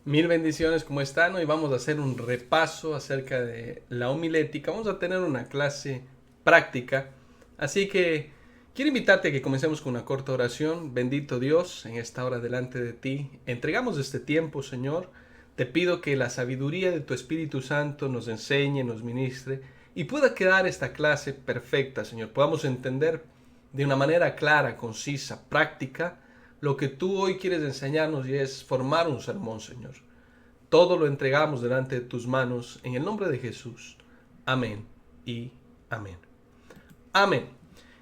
Mil bendiciones, ¿cómo están? Hoy vamos a hacer un repaso acerca de la homilética. Vamos a tener una clase práctica. Así que quiero invitarte a que comencemos con una corta oración. Bendito Dios, en esta hora delante de ti. Entregamos este tiempo, Señor. Te pido que la sabiduría de tu Espíritu Santo nos enseñe, nos ministre y pueda quedar esta clase perfecta, Señor. Podamos entender de una manera clara, concisa, práctica lo que tú hoy quieres enseñarnos y es formar un sermón, Señor. Todo lo entregamos delante de tus manos en el nombre de Jesús. Amén y amén. Amén.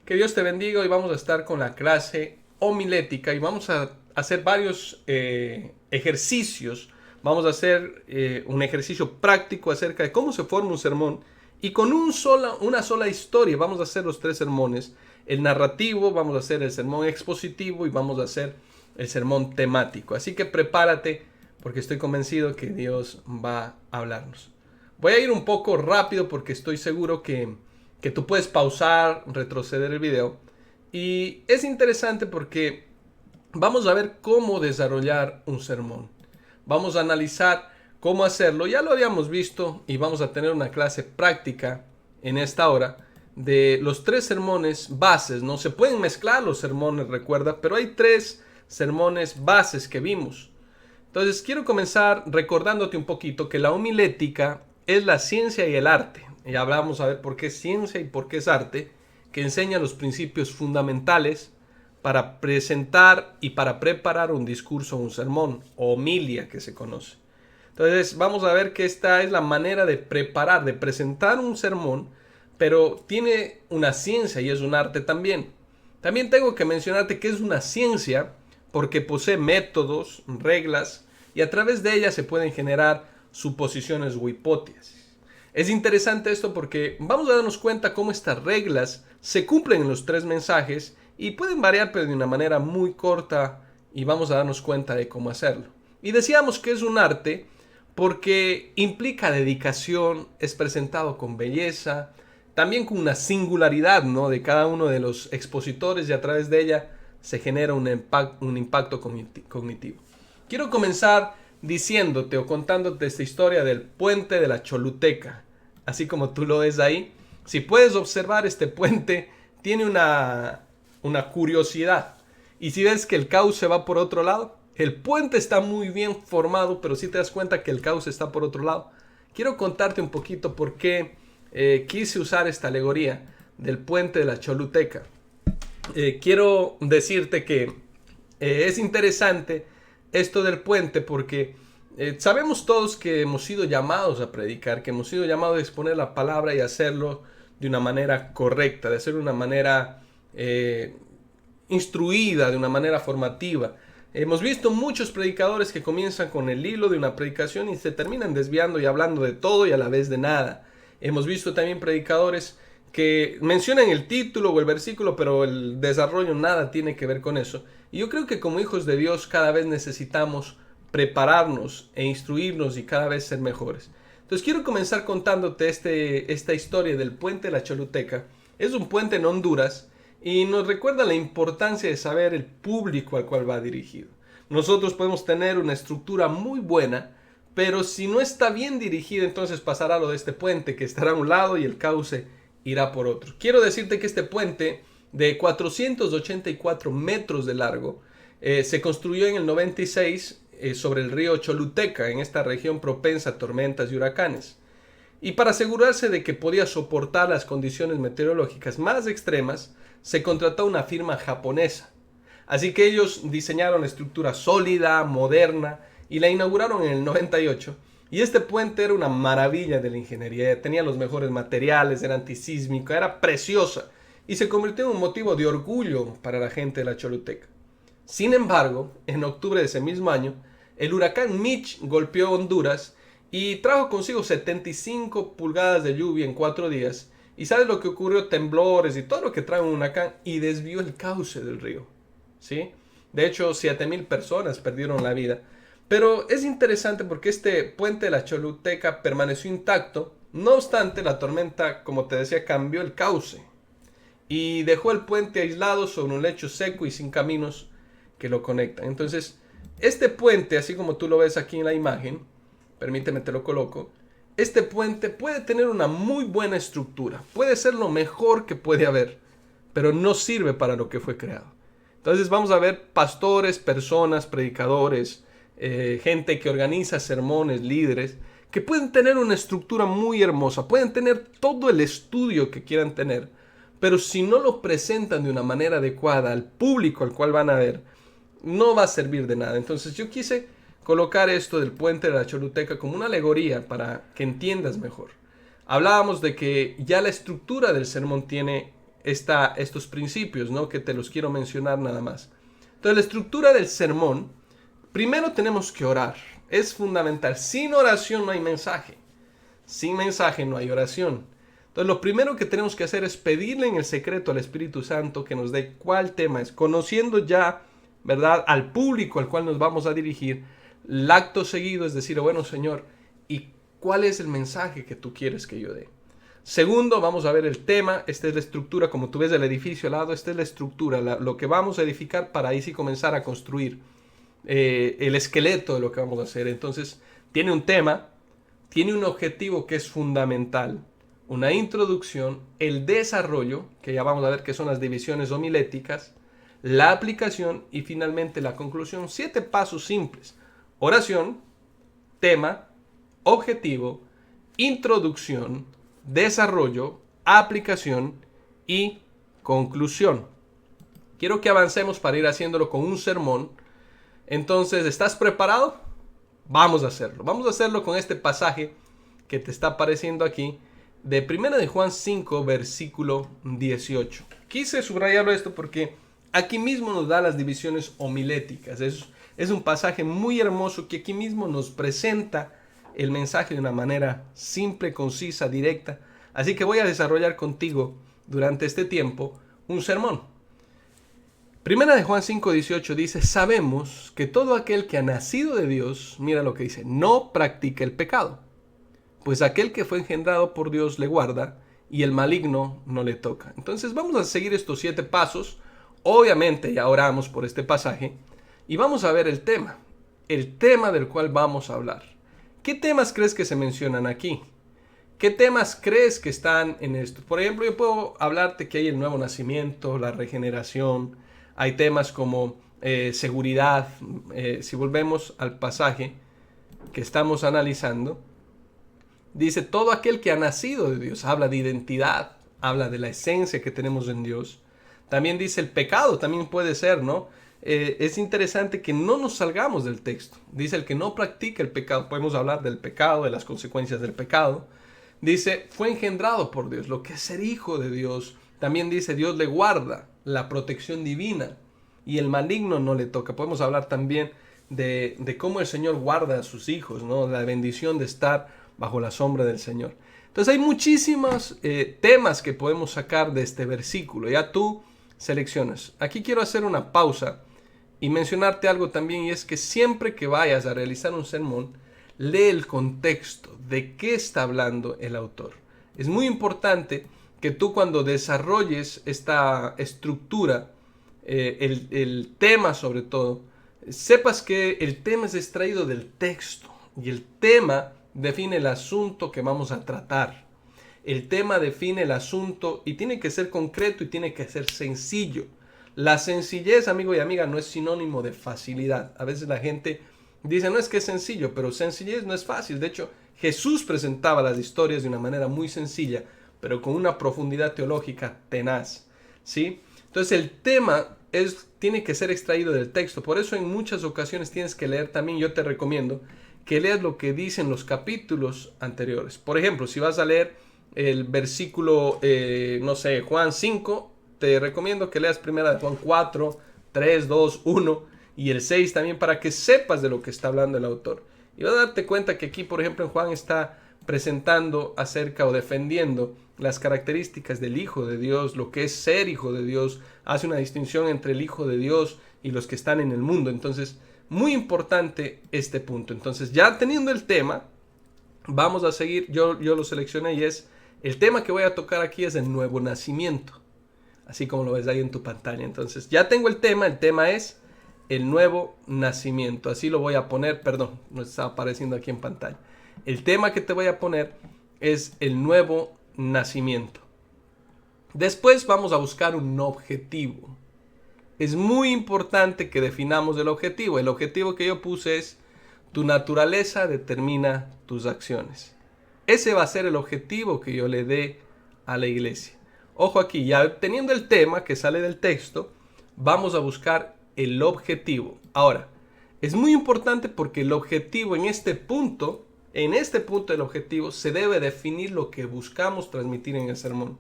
Que Dios te bendiga. Hoy vamos a estar con la clase homilética y vamos a hacer varios ejercicios. Vamos a hacer un ejercicio práctico acerca de cómo se forma un sermón y con una sola historia vamos a hacer los tres sermones. El narrativo, vamos a hacer el sermón expositivo y vamos a hacer el sermón temático. Así que prepárate porque estoy convencido que Dios va a hablarnos. Voy a ir un poco rápido porque estoy seguro que tú puedes pausar, retroceder el video. Y es interesante porque vamos a ver cómo desarrollar un sermón. Vamos a analizar cómo hacerlo. Ya lo habíamos visto y vamos a tener una clase práctica en esta hora de los tres sermones bases. No se pueden mezclar los sermones, recuerda, pero hay tres sermones bases que vimos. Entonces quiero comenzar recordándote un poquito que la homilética es la ciencia y el arte. Y hablamos a ver por qué es ciencia y por qué es arte, que enseña los principios fundamentales para presentar y para preparar un discurso o un sermón, o homilia que se conoce. Entonces vamos a ver que esta es la manera de preparar, de presentar un sermón, pero tiene una ciencia y es un arte también. También tengo que mencionarte que es una ciencia porque posee métodos, reglas, y a través de ellas se pueden generar suposiciones o hipótesis. Es interesante esto porque vamos a darnos cuenta cómo estas reglas se cumplen en los tres mensajes y pueden variar pero de una manera muy corta y vamos a darnos cuenta de cómo hacerlo. Y decíamos que es un arte porque implica dedicación, es presentado con belleza, también con una singularidad, ¿no?, de cada uno de los expositores y a través de ella se genera un impacto cognitivo. Quiero comenzar diciéndote o contándote esta historia del puente de la Choluteca, así como tú lo ves ahí. Si puedes observar, este puente tiene una curiosidad. Y si ves que el cauce va por otro lado, el puente está muy bien formado, pero si te das cuenta que el cauce está por otro lado. Quiero contarte un poquito por qué quise usar esta alegoría del puente de la Choluteca. Quiero decirte que es interesante esto del puente porque sabemos todos que hemos sido llamados a predicar, que hemos sido llamados a exponer la palabra y hacerlo de una manera correcta, de hacerlo de una manera instruida, de una manera formativa. Hemos visto muchos predicadores que comienzan con el hilo de una predicación y se terminan desviando y hablando de todo y a la vez de nada. Hemos visto también predicadores que mencionan el título o el versículo, pero el desarrollo nada tiene que ver con eso. Y yo creo que como hijos de Dios cada vez necesitamos prepararnos e instruirnos y cada vez ser mejores. Entonces quiero comenzar contándote esta historia del puente de la Choluteca. Es un puente en Honduras y nos recuerda la importancia de saber el público al cual va dirigido. Nosotros podemos tener una estructura muy buena, pero si no está bien dirigida, entonces pasará lo de este puente que estará a un lado y el cauce irá por otro. Quiero decirte que este puente de 484 metros de largo se construyó en el 96 sobre el río Choluteca, en esta región propensa a tormentas y huracanes. Y para asegurarse de que podía soportar las condiciones meteorológicas más extremas, se contrató una firma japonesa. Así que ellos diseñaron la estructura sólida, moderna, y la inauguraron en el 98. Y este puente era una maravilla de la ingeniería, tenía los mejores materiales, era antisísmico, era preciosa, y se convirtió en un motivo de orgullo para la gente de la Choluteca. Sin embargo, en octubre de ese mismo año, el huracán Mitch golpeó Honduras y trajo consigo 75 pulgadas de lluvia en 4 días. ¿Y sabes lo que ocurrió? Temblores y todo lo que trae un huracán, y desvió el cauce del río, ¿sí? De hecho, 7,000 personas perdieron la vida. Pero es interesante porque este puente de la Choluteca permaneció intacto. No obstante, la tormenta, como te decía, cambió el cauce y dejó el puente aislado sobre un lecho seco y sin caminos que lo conectan. Entonces, Este puente, así como tú lo ves aquí en la imagen, permíteme te lo coloco, este puente puede tener una muy buena estructura, puede ser lo mejor que puede haber, pero no sirve para lo que fue creado. Entonces vamos a ver pastores, personas, predicadores, gente que organiza sermones, líderes, que pueden tener una estructura muy hermosa, pueden tener todo el estudio que quieran tener, pero si no lo presentan de una manera adecuada al público al cual van a ver, no va a servir de nada. Entonces yo quise colocar esto del puente de la Choluteca como una alegoría para que entiendas mejor. Hablábamos de que ya la estructura del sermón tiene estos principios, ¿no? Que te los quiero mencionar nada más. Entonces la estructura del sermón, primero tenemos que orar. Es fundamental. Sin oración no hay mensaje. Sin mensaje no hay oración. Entonces lo primero que tenemos que hacer es pedirle en el secreto al Espíritu Santo que nos dé cuál tema es. Conociendo ya, ¿verdad?, al público al cual nos vamos a dirigir, el acto seguido es decir, bueno, Señor, ¿y cuál es el mensaje que tú quieres que yo dé? Segundo, vamos a ver el tema. Esta es la estructura, como tú ves el edificio al lado, esta es la estructura, lo que vamos a edificar para ahí sí comenzar a construir el esqueleto de lo que vamos a hacer. Entonces, tiene un tema, tiene un objetivo que es fundamental, una introducción, el desarrollo, que ya vamos a ver que son las divisiones homiléticas, la aplicación y finalmente la conclusión. 7 pasos simples: oración, tema, objetivo, introducción, desarrollo, aplicación y conclusión. Quiero que avancemos para ir haciéndolo con un sermón. Entonces, ¿estás preparado? Vamos a hacerlo. Vamos a hacerlo con este pasaje que te está apareciendo aquí de 1 de Juan 5, versículo 18. Quise subrayarlo esto porque aquí mismo nos da las divisiones homiléticas. Es un pasaje muy hermoso que aquí mismo nos presenta el mensaje de una manera simple, concisa, directa. Así que voy a desarrollar contigo durante este tiempo un sermón. Primera de Juan 5:18 dice: sabemos que todo aquel que ha nacido de Dios, mira lo que dice, no practica el pecado, pues aquel que fue engendrado por Dios le guarda y el maligno no le toca. Entonces vamos a seguir estos 7 pasos. Obviamente ya oramos por este pasaje y vamos a ver el tema del cual vamos a hablar. ¿Qué temas crees que se mencionan aquí? ¿Qué temas crees que están en esto? Por ejemplo, yo puedo hablarte que hay el nuevo nacimiento, la regeneración. Hay temas como seguridad. Si volvemos al pasaje que estamos analizando, dice todo aquel que ha nacido de Dios. Habla de identidad, habla de la esencia que tenemos en Dios. También dice el pecado, también puede ser, ¿no? Es interesante que no nos salgamos del texto. Dice el que no practica el pecado. Podemos hablar del pecado, de las consecuencias del pecado. Dice, fue engendrado por Dios, lo que es ser hijo de Dios. También dice, Dios le guarda, la protección divina, y el maligno no le toca. Podemos hablar también de cómo el Señor guarda a sus hijos, ¿no? La bendición de estar bajo la sombra del Señor. Entonces hay muchísimos temas que podemos sacar de este versículo. Ya tú seleccionas. Aquí quiero hacer una pausa y mencionarte algo también, y es que siempre que vayas a realizar un sermón, lee el contexto de qué está hablando el autor. Es muy importante que tú, cuando desarrolles esta estructura, el tema sobre todo, sepas que el tema es extraído del texto y el tema define el asunto que vamos a tratar. El tema define el asunto y tiene que ser concreto y tiene que ser sencillo. La sencillez, amigo y amiga, no es sinónimo de facilidad. A veces la gente dice, no, es que es sencillo, pero sencillez no es fácil. De hecho, Jesús presentaba las historias de una manera muy sencilla, pero con una profundidad teológica tenaz, ¿sí? Entonces el tema tiene que ser extraído del texto. Por eso en muchas ocasiones tienes que leer también. Yo te recomiendo que leas lo que dicen los capítulos anteriores. Por ejemplo, si vas a leer el versículo, no sé, Juan 5, te recomiendo que leas primera de Juan 4, 3, 2, 1 y el 6 también, para que sepas de lo que está hablando el autor. Y vas a darte cuenta que aquí, por ejemplo, en Juan está presentando acerca o defendiendo las características del Hijo de Dios, lo que es ser Hijo de Dios. Hace una distinción entre el Hijo de Dios y los que están en el mundo. Entonces, muy importante este punto. Entonces, ya teniendo el tema, vamos a seguir. Yo lo seleccioné y el tema que voy a tocar aquí es el nuevo nacimiento, así como lo ves ahí en tu pantalla. Entonces, ya tengo el tema es el nuevo nacimiento. Así lo voy a poner, perdón, no está apareciendo aquí en pantalla. El tema que te voy a poner es el nuevo nacimiento. Después vamos a buscar un objetivo. Es muy importante que definamos el objetivo. El objetivo que yo puse es: tu naturaleza determina tus acciones. Ese va a ser el objetivo que yo le dé a la iglesia. Ojo aquí, ya teniendo el tema que sale del texto, vamos a buscar el objetivo. Ahora, es muy importante porque el objetivo en este punto del objetivo se debe definir lo que buscamos transmitir en el sermón.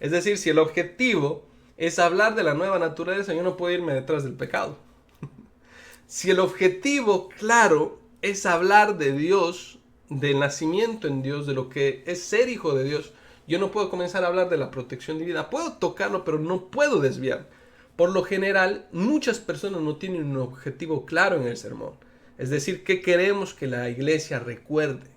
Es decir, si el objetivo es hablar de la nueva naturaleza, yo no puedo irme detrás del pecado. Si el objetivo, claro, es hablar de Dios, del nacimiento en Dios, de lo que es ser hijo de Dios, yo no puedo comenzar a hablar de la protección divina. Puedo tocarlo, pero no puedo desviar. Por lo general, muchas personas no tienen un objetivo claro en el sermón. Es decir, ¿qué queremos que la iglesia recuerde?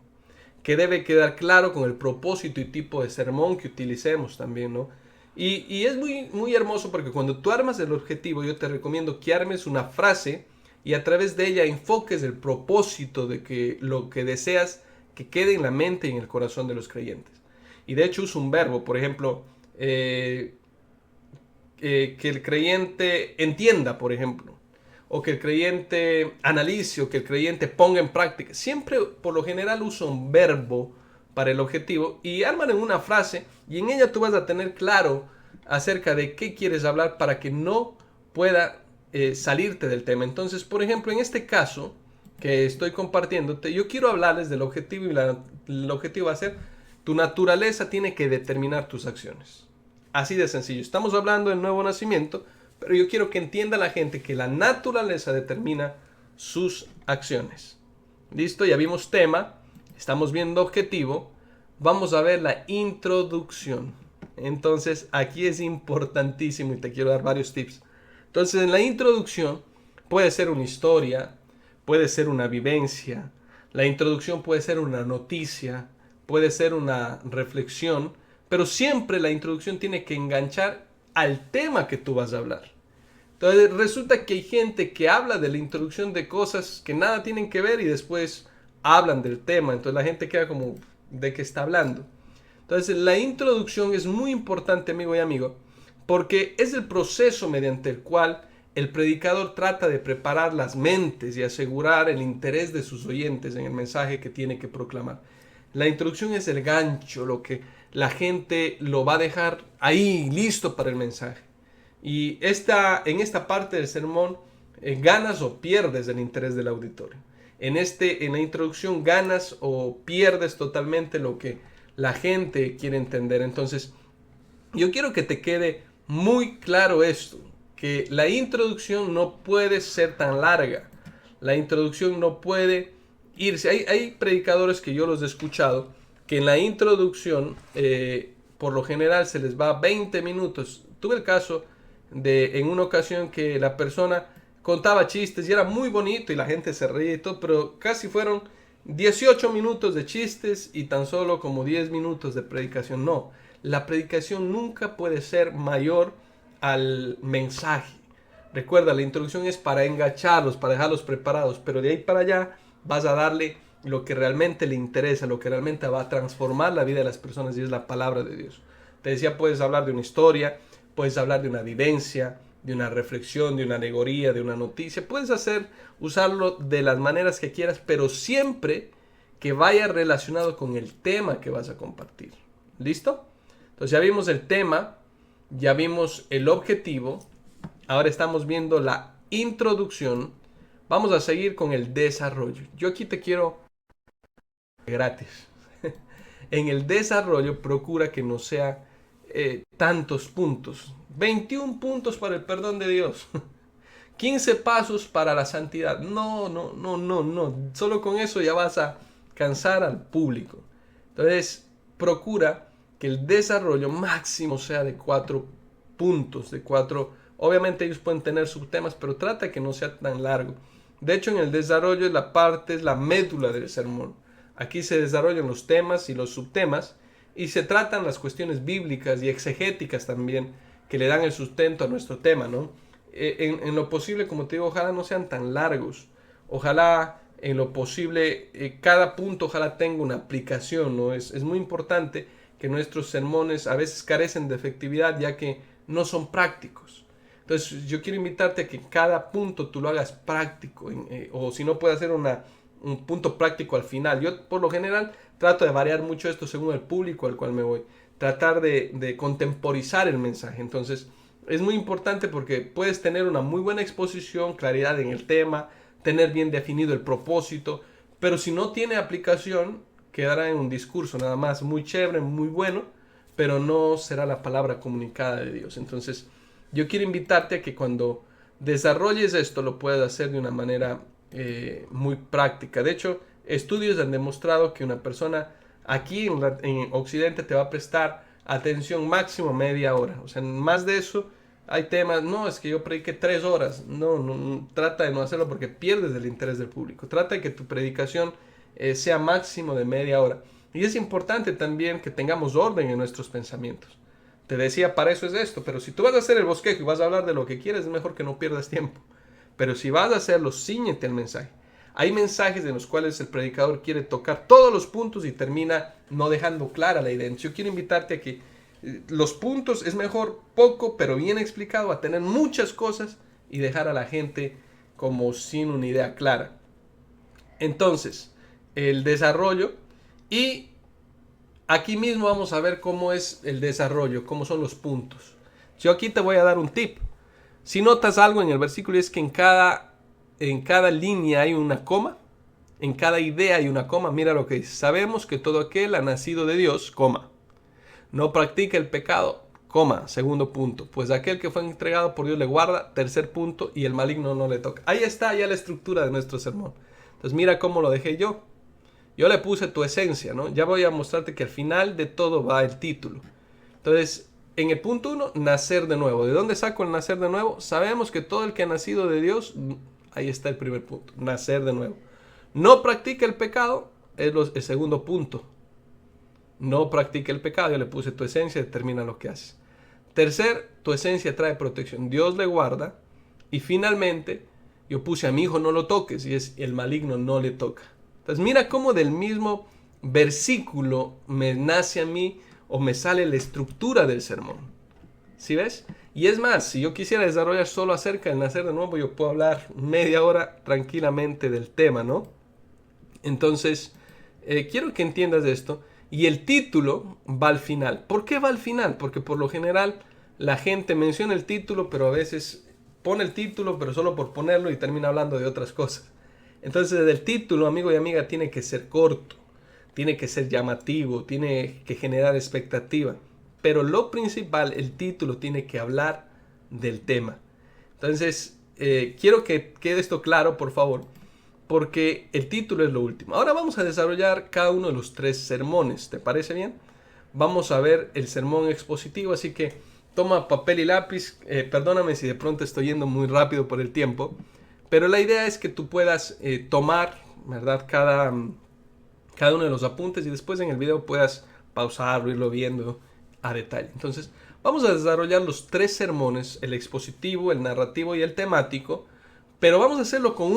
Que debe quedar claro con el propósito y tipo de sermón que utilicemos también, ¿no? Y es muy hermoso porque cuando tú armas el objetivo, yo te recomiendo que armes una frase y a través de ella enfoques el propósito de que lo que deseas que quede en la mente y en el corazón de los creyentes. Y de hecho uso un verbo, por ejemplo, que el creyente entienda, por ejemplo, o que el creyente analice, o que el creyente ponga en práctica. Siempre, por lo general, uso un verbo para el objetivo y arman en una frase y en ella tú vas a tener claro acerca de qué quieres hablar para que no pueda salirte del tema. Entonces, por ejemplo, en este caso que estoy compartiéndote, yo quiero hablarles del objetivo y el objetivo va a ser: tu naturaleza tiene que determinar tus acciones. Así de sencillo. Estamos hablando del nuevo nacimiento, pero yo quiero que entienda la gente que la naturaleza determina sus acciones. ¿Listo? Ya vimos tema, estamos viendo objetivo. Vamos a ver la introducción. Entonces, aquí es importantísimo y te quiero dar varios tips. Entonces, en la introducción puede ser una historia, puede ser una vivencia. La introducción puede ser una noticia, puede ser una reflexión, pero siempre la introducción tiene que enganchar al tema que tú vas a hablar. Entonces resulta que hay gente que habla de la introducción de cosas que nada tienen que ver y después hablan del tema. Entonces la gente queda como: ¿de qué está hablando? Entonces la introducción es muy importante, amigo y amigo, porque es el proceso mediante el cual el predicador trata de preparar las mentes y asegurar el interés de sus oyentes en el mensaje que tiene que proclamar. La introducción es el gancho, lo que la gente lo va a dejar ahí listo para el mensaje. Y en esta parte del sermón ganas o pierdes el interés del auditorio. En la introducción ganas o pierdes totalmente lo que la gente quiere entender. Entonces, yo quiero que te quede muy claro esto, que la introducción no puede ser tan larga. La introducción no puede irse. Hay predicadores que yo los he escuchado que en la introducción por lo general se les va 20 minutos. Tuve el caso de en una ocasión que la persona contaba chistes y era muy bonito y la gente se reía y todo, pero casi fueron 18 minutos de chistes y tan solo como 10 minutos de predicación. No, la predicación nunca puede ser mayor al mensaje. Recuerda, la introducción es para engancharlos, para dejarlos preparados, pero de ahí para allá vas a darle lo que realmente le interesa, lo que realmente va a transformar la vida de las personas, y es la palabra de Dios. Te decía, puedes hablar de una historia, puedes hablar de una vivencia, de una reflexión, de una alegoría, de una noticia. Puedes usarlo de las maneras que quieras, pero siempre que vaya relacionado con el tema que vas a compartir. ¿Listo? Entonces ya vimos el tema, ya vimos el objetivo, ahora estamos viendo la introducción. Vamos a seguir con el desarrollo. Yo aquí te quiero gratis. En el desarrollo procura que no sea tantos puntos. 21 puntos para el perdón de Dios. 15 pasos para la santidad. No. Solo con eso ya vas a cansar al público. Entonces, procura que el desarrollo máximo sea de 4 puntos, de 4. Obviamente ellos pueden tener subtemas, pero trata que no sea tan largo. De hecho, en el desarrollo es la médula del sermón. Aquí se desarrollan los temas y los subtemas y se tratan las cuestiones bíblicas y exegéticas también que le dan el sustento a nuestro tema, ¿no? en lo posible, como te digo, ojalá no sean tan largos. Ojalá en lo posible, cada punto ojalá tenga una aplicación, ¿no? Es muy importante que nuestros sermones a veces carecen de efectividad ya que no son prácticos. Entonces yo quiero invitarte a que cada punto tú lo hagas práctico, o si no puede hacer un punto práctico al final. Yo por lo general trato de variar mucho esto según el público al cual me voy. Tratar de contemporizar el mensaje. Entonces es muy importante porque puedes tener una muy buena exposición, claridad en el tema, tener bien definido el propósito, pero si no tiene aplicación, quedará en un discurso nada más muy chévere, muy bueno, pero no será la palabra comunicada de Dios. Entonces, yo quiero invitarte a que cuando desarrolles esto lo puedas hacer de una manera muy práctica. De hecho, estudios han demostrado que una persona aquí en Occidente te va a prestar atención máximo media hora. O sea, más de eso hay temas, no, es que yo prediqué 3 horas. No, trata de no hacerlo porque pierdes el interés del público. Trata de que tu predicación sea máximo de media hora. Y es importante también que tengamos orden en nuestros pensamientos. Te decía, para eso es esto, pero si tú vas a hacer el bosquejo y vas a hablar de lo que quieres, es mejor que no pierdas tiempo. Pero si vas a hacerlo, cíñete al mensaje. Hay mensajes en los cuales el predicador quiere tocar todos los puntos y termina no dejando clara la idea. Yo quiero invitarte a que los puntos es mejor poco pero bien explicado a tener muchas cosas y dejar a la gente como sin una idea clara. Entonces, el desarrollo, y aquí mismo vamos a ver cómo es el desarrollo, cómo son los puntos. Yo aquí te voy a dar un tip. Si notas algo en el versículo es que en cada línea hay una coma, en cada idea hay una coma. Mira lo que dice: sabemos que todo aquel ha nacido de Dios, coma, no practica el pecado, coma, segundo punto, pues aquel que fue entregado por Dios le guarda, tercer punto, y el maligno no le toca. Ahí está ya la estructura de nuestro sermón. Entonces mira cómo lo dejé yo. Yo le puse tu esencia, ¿no? Ya voy a mostrarte que al final de todo va el título. Entonces, en el punto 1, nacer de nuevo. ¿De dónde saco el nacer de nuevo? Sabemos que todo el que ha nacido de Dios, ahí está el primer punto, nacer de nuevo. No practica el pecado, es el segundo punto. No practica el pecado, yo le puse tu esencia, determina lo que haces. Tercer, tu esencia trae protección, Dios le guarda. Y finalmente, yo puse a mi hijo no lo toques, y es el maligno no le toca. Entonces mira cómo del mismo versículo me nace a mí o me sale la estructura del sermón. ¿Sí ves? Y es más, si yo quisiera desarrollar solo acerca del nacer de nuevo, yo puedo hablar media hora tranquilamente del tema, ¿no? Entonces, quiero que entiendas esto. Y el título va al final. ¿Por qué va al final? Porque por lo general la gente menciona el título, pero a veces pone el título, pero solo por ponerlo y termina hablando de otras cosas. Entonces el título, amigo y amiga, tiene que ser corto, tiene que ser llamativo, tiene que generar expectativa. Pero lo principal, el título tiene que hablar del tema. Entonces, quiero que quede esto claro, por favor, porque el título es lo último. Ahora vamos a desarrollar cada uno de los 3 sermones, ¿te parece bien? Vamos a ver el sermón expositivo, así que toma papel y lápiz. Perdóname si de pronto estoy yendo muy rápido por el tiempo. Pero la idea es que tú puedas tomar, ¿verdad?, cada uno de los apuntes y después en el video puedas pausarlo, irlo viendo a detalle. Entonces, vamos a desarrollar los 3 sermones, el expositivo, el narrativo y el temático, pero vamos a hacerlo con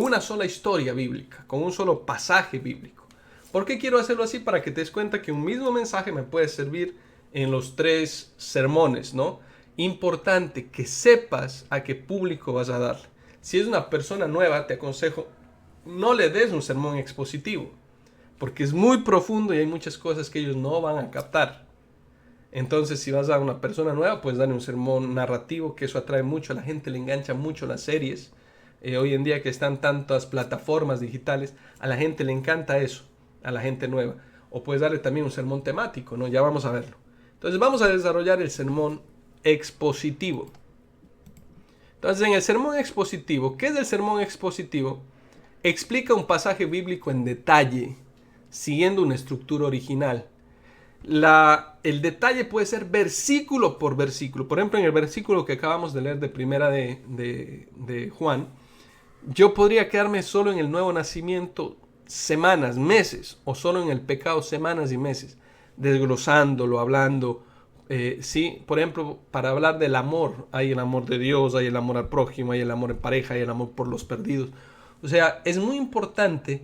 una sola historia bíblica, con un solo pasaje bíblico. ¿Por qué quiero hacerlo así? Para que te des cuenta que un mismo mensaje me puede servir en los 3 sermones, ¿no? Importante que sepas a qué público vas a darle. Si es una persona nueva, te aconsejo, no le des un sermón expositivo, porque es muy profundo y hay muchas cosas que ellos no van a captar. Entonces, si vas a una persona nueva, pues dale un sermón narrativo, que eso atrae mucho a la gente, le engancha mucho las series. Hoy en día que están tantas plataformas digitales, a la gente le encanta eso, a la gente nueva. O puedes darle también un sermón temático, ¿no? Ya vamos a verlo. Entonces, vamos a desarrollar el sermón expositivo. Entonces, en el sermón expositivo, ¿qué es el sermón expositivo? Explica un pasaje bíblico en detalle, siguiendo una estructura original. El detalle puede ser versículo por versículo. Por ejemplo, en el versículo que acabamos de leer de primera de Juan, yo podría quedarme solo en el nuevo nacimiento semanas, meses, o solo en el pecado semanas y meses, desglosándolo, hablando sí, por ejemplo, para hablar del amor, hay el amor de Dios, hay el amor al prójimo, hay el amor en pareja, hay el amor por los perdidos. O sea, es muy importante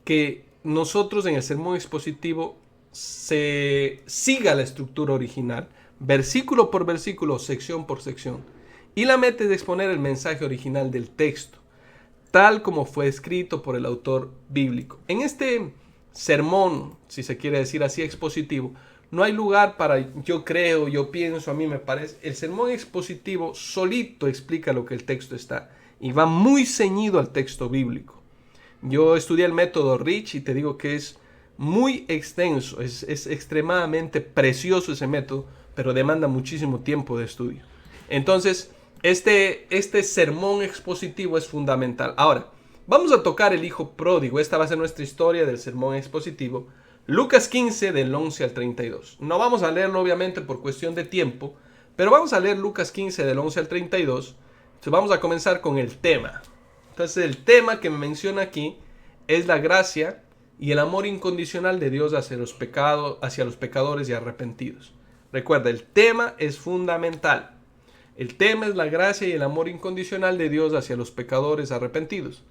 que nosotros en el sermón expositivo se siga la estructura original, versículo por versículo, sección por sección. Y la meta es exponer el mensaje original del texto, tal como fue escrito por el autor bíblico. En este sermón, si se quiere decir así, expositivo, no hay lugar para yo creo, yo pienso, a mí me parece. El sermón expositivo solito explica lo que el texto está y va muy ceñido al texto bíblico. Yo estudié el método Rich y te digo que es muy extenso, es extremadamente precioso ese método, pero demanda muchísimo tiempo de estudio. Entonces, este sermón expositivo es fundamental. Ahora, vamos a tocar el hijo pródigo. Esta va a ser nuestra historia del sermón expositivo. Lucas 15 del 11 al 32. No vamos a leerlo obviamente por cuestión de tiempo, pero vamos a leer Lucas 15 del 11 al 32. Entonces vamos a comenzar con el tema. Entonces el tema que me menciona aquí es la gracia y el amor incondicional de Dios hacia los pecadores y arrepentidos. Recuerda, el tema es fundamental. El tema es la gracia y el amor incondicional de Dios hacia los pecadores arrepentidos.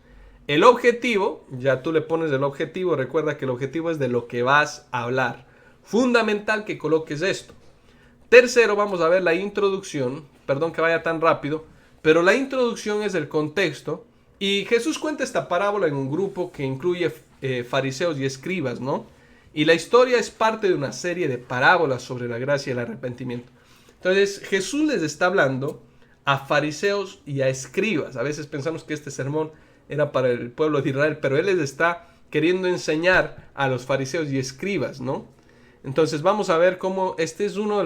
El objetivo, ya tú le pones el objetivo, recuerda que el objetivo es de lo que vas a hablar. Fundamental que coloques esto. Tercero, vamos a ver la introducción. Perdón que vaya tan rápido, pero la introducción es el contexto. Y Jesús cuenta esta parábola en un grupo que incluye fariseos y escribas, ¿no? Y la historia es parte de una serie de parábolas sobre la gracia y el arrepentimiento. Entonces, Jesús les está hablando a fariseos y a escribas. A veces pensamos que este sermón era para el pueblo de Israel, pero Él les está queriendo enseñar a los fariseos y escribas, ¿no? Entonces vamos a ver cómo este es uno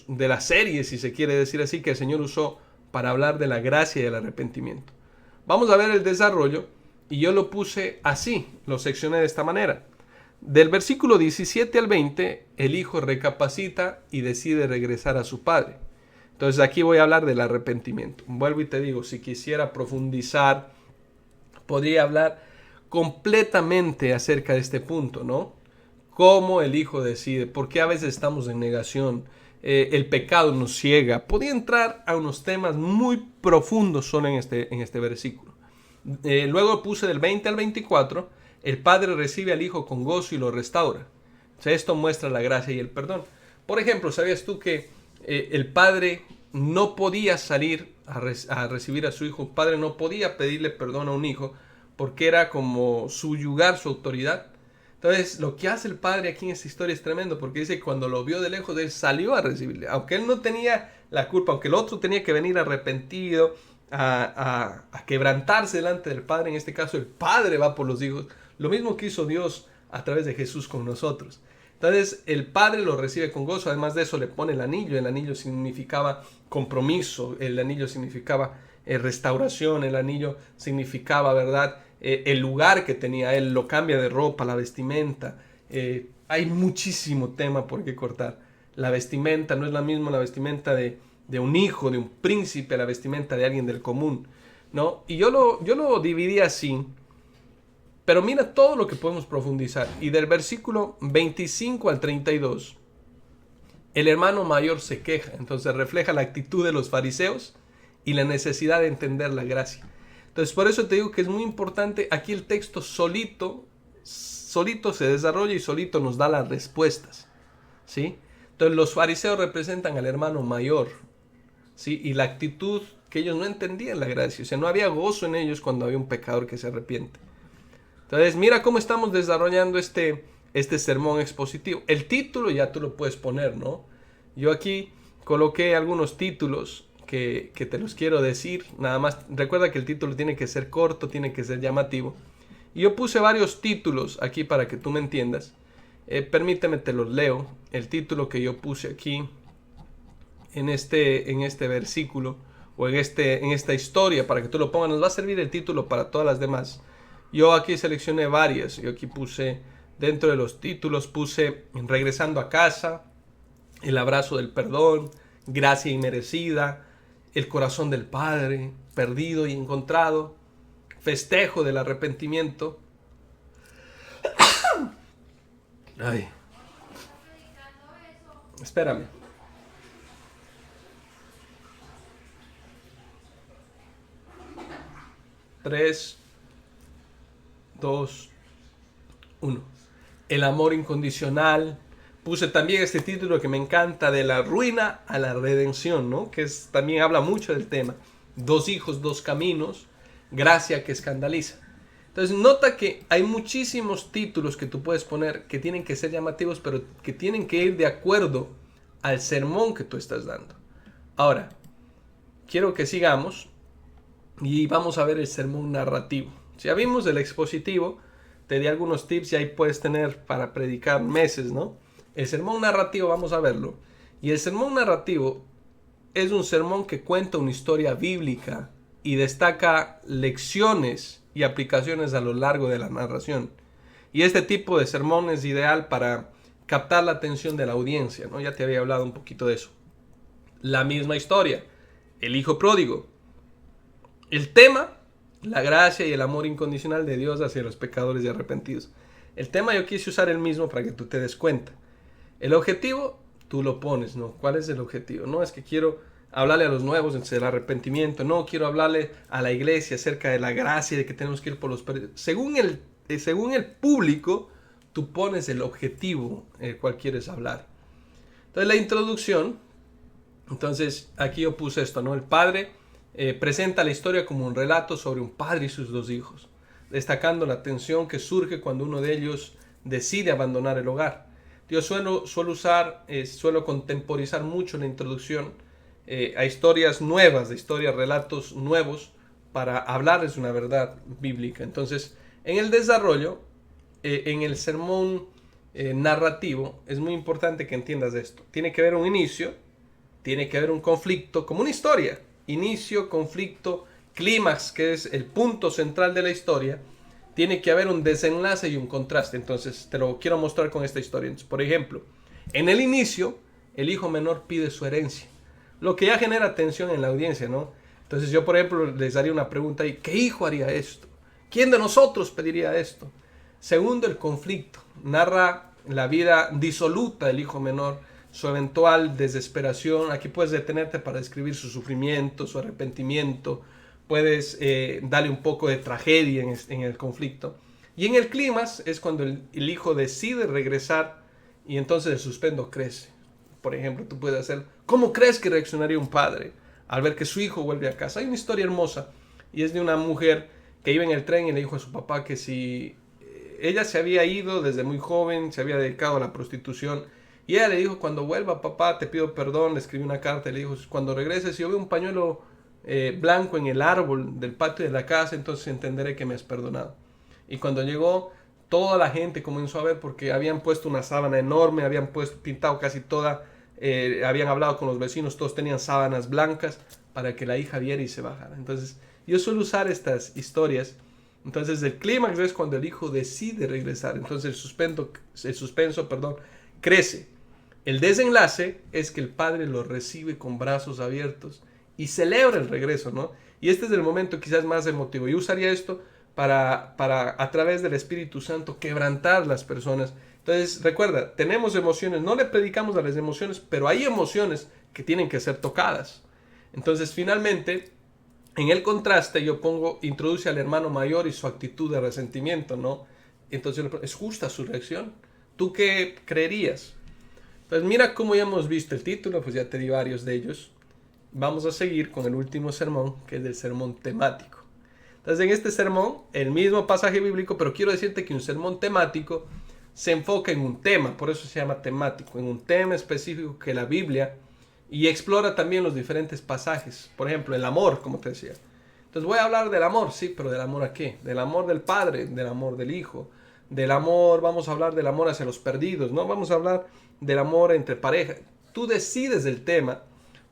de las series, si se quiere decir así, que el Señor usó para hablar de la gracia y el arrepentimiento. Vamos a ver el desarrollo y yo lo puse así, lo seccioné de esta manera. Del versículo 17 al 20, el hijo recapacita y decide regresar a su padre. Entonces aquí voy a hablar del arrepentimiento. Vuelvo y te digo, si quisiera profundizar, podría hablar completamente acerca de este punto, ¿no? Cómo el hijo decide, por qué a veces estamos en negación, el pecado nos ciega. Podía entrar a unos temas muy profundos solo en este versículo. Luego puse del 20 al 24, el padre recibe al hijo con gozo y lo restaura. O sea, esto muestra la gracia y el perdón. Por ejemplo, ¿sabías tú que el padre no podía salir a recibir a su hijo? El padre no podía pedirle perdón a un hijo porque era como subyugar su autoridad. Entonces, lo que hace el padre aquí en esta historia es tremendo, porque dice que cuando lo vio de lejos, él salió a recibirle. Aunque él no tenía la culpa, aunque el otro tenía que venir arrepentido, a quebrantarse delante del padre, en este caso el padre va por los hijos. Lo mismo que hizo Dios a través de Jesús con nosotros. Entonces, el padre lo recibe con gozo. Además de eso, le pone el anillo. El anillo significaba compromiso, el anillo significaba restauración, el anillo significaba, ¿verdad?, el lugar que tenía él, lo cambia de ropa, la vestimenta. Hay muchísimo tema por qué cortar. La vestimenta no es la misma la vestimenta de un hijo, de un príncipe, a la vestimenta de alguien del común, ¿no? Y yo lo dividí así, pero mira todo lo que podemos profundizar. Y del versículo 25 al 32, el hermano mayor se queja. Entonces refleja la actitud de los fariseos y la necesidad de entender la gracia. Entonces, por eso te digo que es muy importante. Aquí el texto solito se desarrolla y solito nos da las respuestas, ¿sí? Entonces, los fariseos representan al hermano mayor, ¿sí? Y la actitud que ellos no entendían la gracia. O sea, no había gozo en ellos cuando había un pecador que se arrepiente. Entonces, mira cómo estamos desarrollando este sermón expositivo. El título ya tú lo puedes poner, ¿no? Yo aquí coloqué algunos títulos que te los quiero decir. Nada más, recuerda que el título tiene que ser corto, tiene que ser llamativo. Y yo puse varios títulos aquí para que tú me entiendas. Permíteme, te los leo. El título que yo puse aquí en este versículo o en esta historia, para que tú lo pongas, nos va a servir el título para todas las demás. Yo aquí seleccioné varias. Yo aquí puse, dentro de los títulos, puse regresando a casa, el abrazo del perdón, gracia inmerecida, el corazón del Padre, perdido y encontrado, festejo del arrepentimiento. Ay. Espérame. 3, 2, 1. El amor incondicional. Puse también este título que me encanta, de la ruina a la redención, ¿no? Que también habla mucho del tema. 2 hijos, 2 caminos, gracia que escandaliza. Entonces nota que hay muchísimos títulos que tú puedes poner que tienen que ser llamativos, pero que tienen que ir de acuerdo al sermón que tú estás dando. Ahora, quiero que sigamos y vamos a ver el sermón narrativo. Si ya vimos el expositivo, te di algunos tips y ahí puedes tener para predicar meses, ¿no? El sermón narrativo, vamos a verlo. Y el sermón narrativo es un sermón que cuenta una historia bíblica y destaca lecciones y aplicaciones a lo largo de la narración. Y este tipo de sermón es ideal para captar la atención de la audiencia, ¿no? Ya te había hablado un poquito de eso. La misma historia, el hijo pródigo. El tema, la gracia y el amor incondicional de Dios hacia los pecadores y arrepentidos. El tema yo quise usar el mismo para que tú te des cuenta. El objetivo, tú lo pones, ¿no? ¿Cuál es el objetivo? No es que quiero hablarle a los nuevos del arrepentimiento, no, quiero hablarle a la iglesia acerca de la gracia, de que tenemos que ir por los perdidos. Según el público, tú pones el objetivo el cual quieres hablar. Entonces la introducción, entonces aquí yo puse esto, ¿no? El padre presenta la historia como un relato sobre un padre y sus 2 hijos, destacando la tensión que surge cuando uno de ellos decide abandonar el hogar. Yo suelo contemporizar mucho la introducción a historias nuevas, relatos nuevos, para hablarles una verdad bíblica. Entonces, en el desarrollo, en el sermón narrativo, es muy importante que entiendas esto. Tiene que haber un inicio, tiene que haber un conflicto, como una historia. Inicio, conflicto, clímax, que es el punto central de la historia. Tiene que haber un desenlace y un contraste. Entonces te lo quiero mostrar con esta historia. Entonces, por ejemplo, en el inicio, el hijo menor pide su herencia, lo que ya genera tensión en la audiencia, ¿no? Entonces yo, por ejemplo, les daría una pregunta ahí: ¿qué hijo haría esto? ¿Quién de nosotros pediría esto? Segundo, el conflicto. Narra la vida disoluta del hijo menor, su eventual desesperación. Aquí puedes detenerte para describir su sufrimiento, su arrepentimiento. Puedes darle un poco de tragedia en el conflicto. Y en el clímax es cuando el hijo decide regresar y entonces el suspenso crece. Por ejemplo, tú puedes hacer: ¿cómo crees que reaccionaría un padre al ver que su hijo vuelve a casa? Hay una historia hermosa y es de una mujer que iba en el tren y le dijo a su papá que si ella se había ido desde muy joven, se había dedicado a la prostitución, y ella le dijo: cuando vuelva, papá, te pido perdón. Le escribió una carta y le dijo: cuando regreses, si yo veo un pañuelo blanco en el árbol del patio de la casa, entonces entenderé que me has perdonado. Y cuando llegó, toda la gente comenzó a ver, porque habían puesto una sábana enorme, habían pintado casi toda, habían hablado con los vecinos, todos tenían sábanas blancas para que la hija viera y se bajara. Entonces yo suelo usar estas historias. Entonces el clímax es cuando el hijo decide regresar. Entonces el suspenso, crece. El desenlace es que el padre lo recibe con brazos abiertos y celebra el regreso, ¿no? Y este es el momento quizás más emotivo. Yo usaría esto para a través del Espíritu Santo, quebrantar las personas. Entonces, recuerda, tenemos emociones, no le predicamos a las emociones, pero hay emociones que tienen que ser tocadas. Entonces, finalmente, en el contraste yo introduce al hermano mayor y su actitud de resentimiento, ¿no? Entonces, ¿es justa su reacción? ¿Tú qué creerías? Pues mira cómo ya hemos visto el título, pues ya te di varios de ellos. Vamos a seguir con el último sermón, que es el sermón temático. Entonces, en este sermón, el mismo pasaje bíblico, pero quiero decirte que un sermón temático se enfoca en un tema, por eso se llama temático, en un tema específico que la Biblia, y explora también los diferentes pasajes. Por ejemplo, el amor, como te decía. Entonces voy a hablar del amor, sí, pero ¿del amor a qué? Del amor del Padre, del amor del Hijo, del amor, vamos a hablar del amor hacia los perdidos, ¿no? Vamos a hablar del amor entre pareja. Tú decides el tema,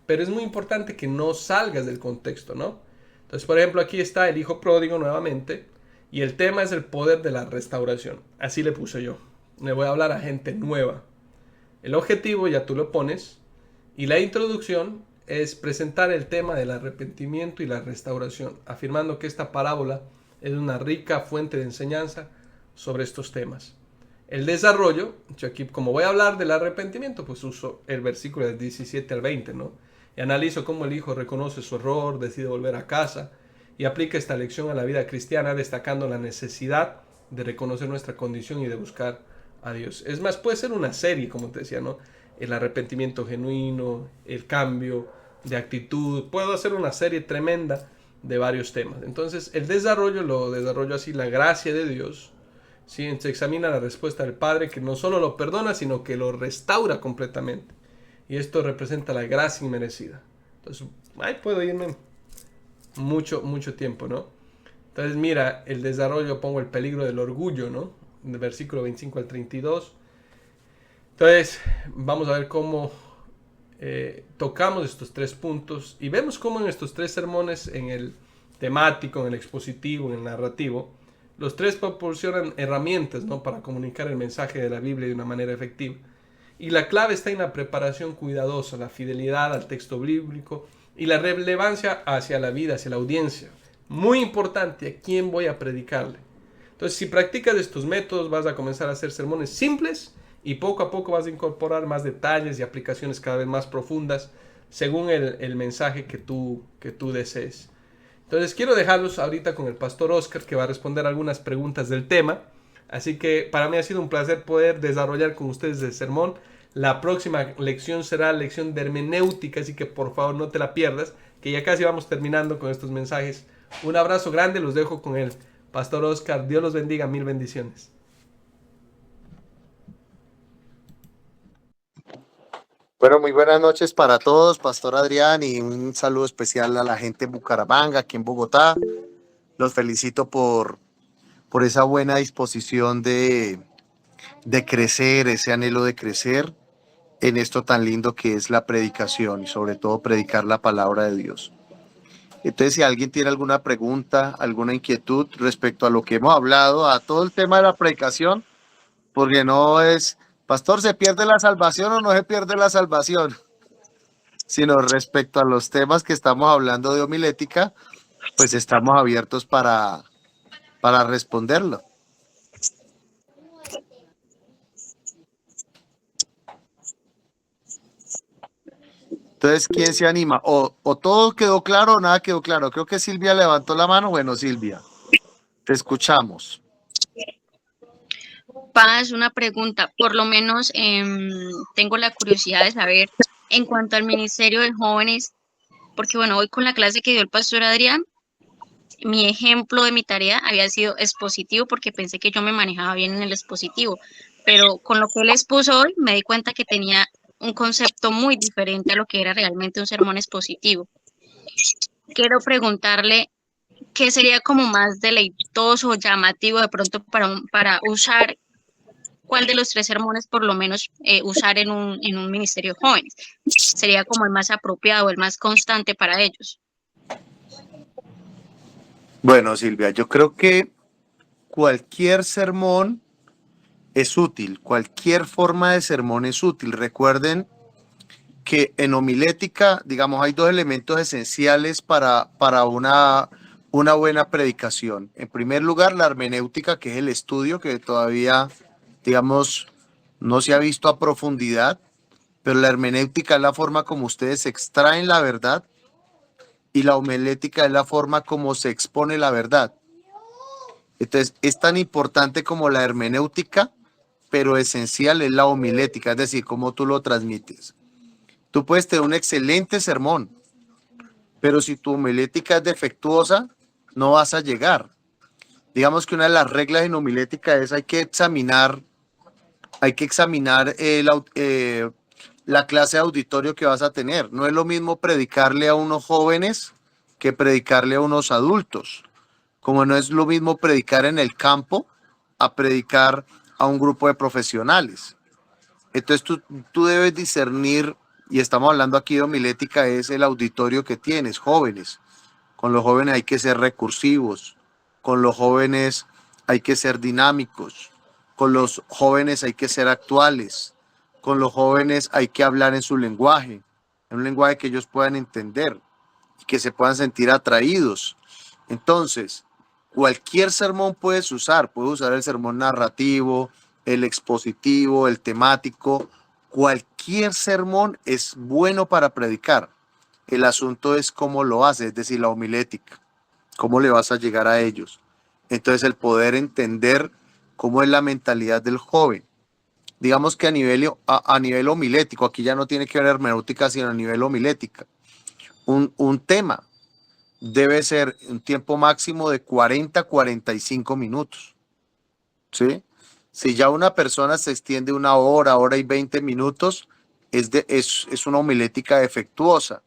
pero es muy importante que no salgas del contexto, ¿no? Entonces, por ejemplo, aquí está el hijo pródigo nuevamente, y el tema es el poder de la restauración. Así le puse yo. Le voy a hablar a gente nueva. El objetivo ya tú lo pones, y la introducción es presentar el tema del arrepentimiento y la restauración, afirmando que esta parábola es una rica fuente de enseñanza sobre estos temas. El desarrollo, yo aquí como voy a hablar del arrepentimiento, pues uso el versículo del 17 al 20, ¿no? Y analizo cómo el hijo reconoce su error, decide volver a casa, y aplica esta lección a la vida cristiana, destacando la necesidad de reconocer nuestra condición y de buscar a Dios. Es más, puede ser una serie, como te decía, ¿no? El arrepentimiento genuino, el cambio de actitud. Puedo hacer una serie tremenda de varios temas. Entonces, el desarrollo lo desarrollo así, la gracia de Dios. ¿Sí? Se examina la respuesta del Padre, que no solo lo perdona, sino que lo restaura completamente. Y esto representa la gracia inmerecida. Entonces, ahí puedo irme mucho tiempo, ¿no? Entonces, mira, el desarrollo, pongo el peligro del orgullo, ¿no? Del versículo 25 al 32. Entonces, vamos a ver cómo tocamos estos tres puntos y vemos cómo en estos tres sermones, en el temático, en el expositivo, en el narrativo, los tres proporcionan herramientas, ¿no? Para comunicar el mensaje de la Biblia de una manera efectiva. Y la clave está en la preparación cuidadosa, la fidelidad al texto bíblico y la relevancia hacia la vida, hacia la audiencia. Muy importante, ¿a quién voy a predicarle? Entonces, si practicas estos métodos, vas a comenzar a hacer sermones simples y poco a poco vas a incorporar más detalles y aplicaciones cada vez más profundas según el mensaje que tú desees. Entonces, quiero dejarlos ahorita con el pastor Oscar, que va a responder algunas preguntas del tema. Así que para mí ha sido un placer poder desarrollar con ustedes el sermón. La próxima lección será lección de hermenéutica, así que por favor no te la pierdas, que ya casi vamos terminando con estos mensajes. Un abrazo grande, los dejo con el pastor Oscar. Dios los bendiga, mil bendiciones. Bueno, muy buenas noches para todos, Pastor Adrián, y un saludo especial a la gente en Bucaramanga, aquí en Bogotá. Los felicito por esa buena disposición de crecer, ese anhelo de crecer en esto tan lindo que es la predicación y sobre todo predicar la palabra de Dios. Entonces, si alguien tiene alguna pregunta, alguna inquietud respecto a lo que hemos hablado, a todo el tema de la predicación, porque no es, pastor, ¿se pierde la salvación o no se pierde la salvación? Sino respecto a los temas que estamos hablando de homilética, pues estamos abiertos para responderlo. Entonces, ¿quién se anima? O todo quedó claro o nada quedó claro. Creo que Silvia levantó la mano. Bueno, Silvia, te escuchamos. Paz, una pregunta. Por lo menos tengo la curiosidad de saber en cuanto al Ministerio de Jóvenes, porque bueno, hoy con la clase que dio el pastor Adrián, mi ejemplo de mi tarea había sido expositivo porque pensé que yo me manejaba bien en el expositivo, pero con lo que él expuso hoy me di cuenta que tenía un concepto muy diferente a lo que era realmente un sermón expositivo. Quiero preguntarle qué sería como más deleitoso o llamativo de pronto para usar. ¿Cuál de los tres sermones por lo menos usar en un ministerio de jóvenes? Sería como el más apropiado, el más constante para ellos. Bueno, Silvia, yo creo que cualquier sermón es útil, cualquier forma de sermón es útil. Recuerden que en homilética, digamos, hay dos elementos esenciales para una buena predicación. En primer lugar, la hermenéutica, que es el estudio que todavía, digamos, no se ha visto a profundidad, pero la hermenéutica es la forma como ustedes extraen la verdad y la homilética es la forma como se expone la verdad. Entonces, es tan importante como la hermenéutica, pero esencial es la homilética, es decir, cómo tú lo transmites. Tú puedes tener un excelente sermón, pero si tu homilética es defectuosa, no vas a llegar. Digamos que una de las reglas en homilética es hay que examinar la clase de auditorio que vas a tener. No es lo mismo predicarle a unos jóvenes que predicarle a unos adultos. Como no es lo mismo predicar en el campo a predicar a un grupo de profesionales. Entonces tú debes discernir, y estamos hablando aquí de homilética, es el auditorio que tienes, jóvenes. Con los jóvenes hay que ser recursivos, con los jóvenes hay que ser dinámicos, con los jóvenes hay que ser actuales, con los jóvenes hay que hablar en su lenguaje, en un lenguaje que ellos puedan entender y que se puedan sentir atraídos. Entonces, cualquier sermón puedes usar el sermón narrativo, el expositivo, el temático, cualquier sermón es bueno para predicar. El asunto es cómo lo hace, es decir, la homilética. ¿Cómo le vas a llegar a ellos? Entonces el poder entender cómo es la mentalidad del joven. Digamos que a nivel homilético, aquí ya no tiene que ver hermenéutica, sino a nivel homilética. Un tema debe ser un tiempo máximo de 40 a 45 minutos. ¿Sí? Si ya una persona se extiende una hora, hora y 20 minutos, es una homilética defectuosa.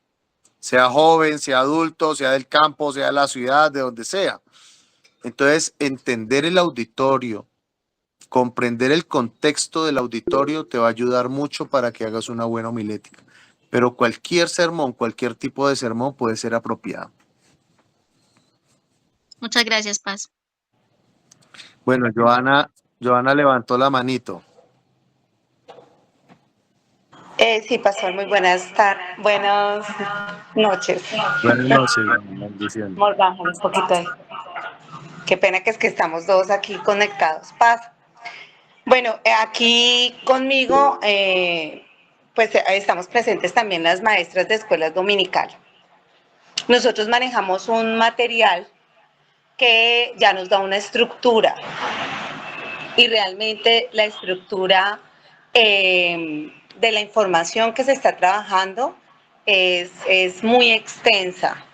Sea joven, sea adulto, sea del campo, sea de la ciudad, de donde sea. Entonces, entender el auditorio, comprender el contexto del auditorio te va a ayudar mucho para que hagas una buena homilética. Pero cualquier sermón, cualquier tipo de sermón puede ser apropiado. Muchas gracias, Paz. Bueno, Joana levantó la manito. Sí, pastor, muy buenas noches. Buenas noches, bendiciones. Bajamos un poquito ahí. Qué pena que es que estamos todos aquí conectados. Paz. Bueno, aquí conmigo, pues estamos presentes también las maestras de escuelas dominical. Nosotros manejamos un material que ya nos da una estructura y realmente la estructura de la información que se está trabajando es muy extensa.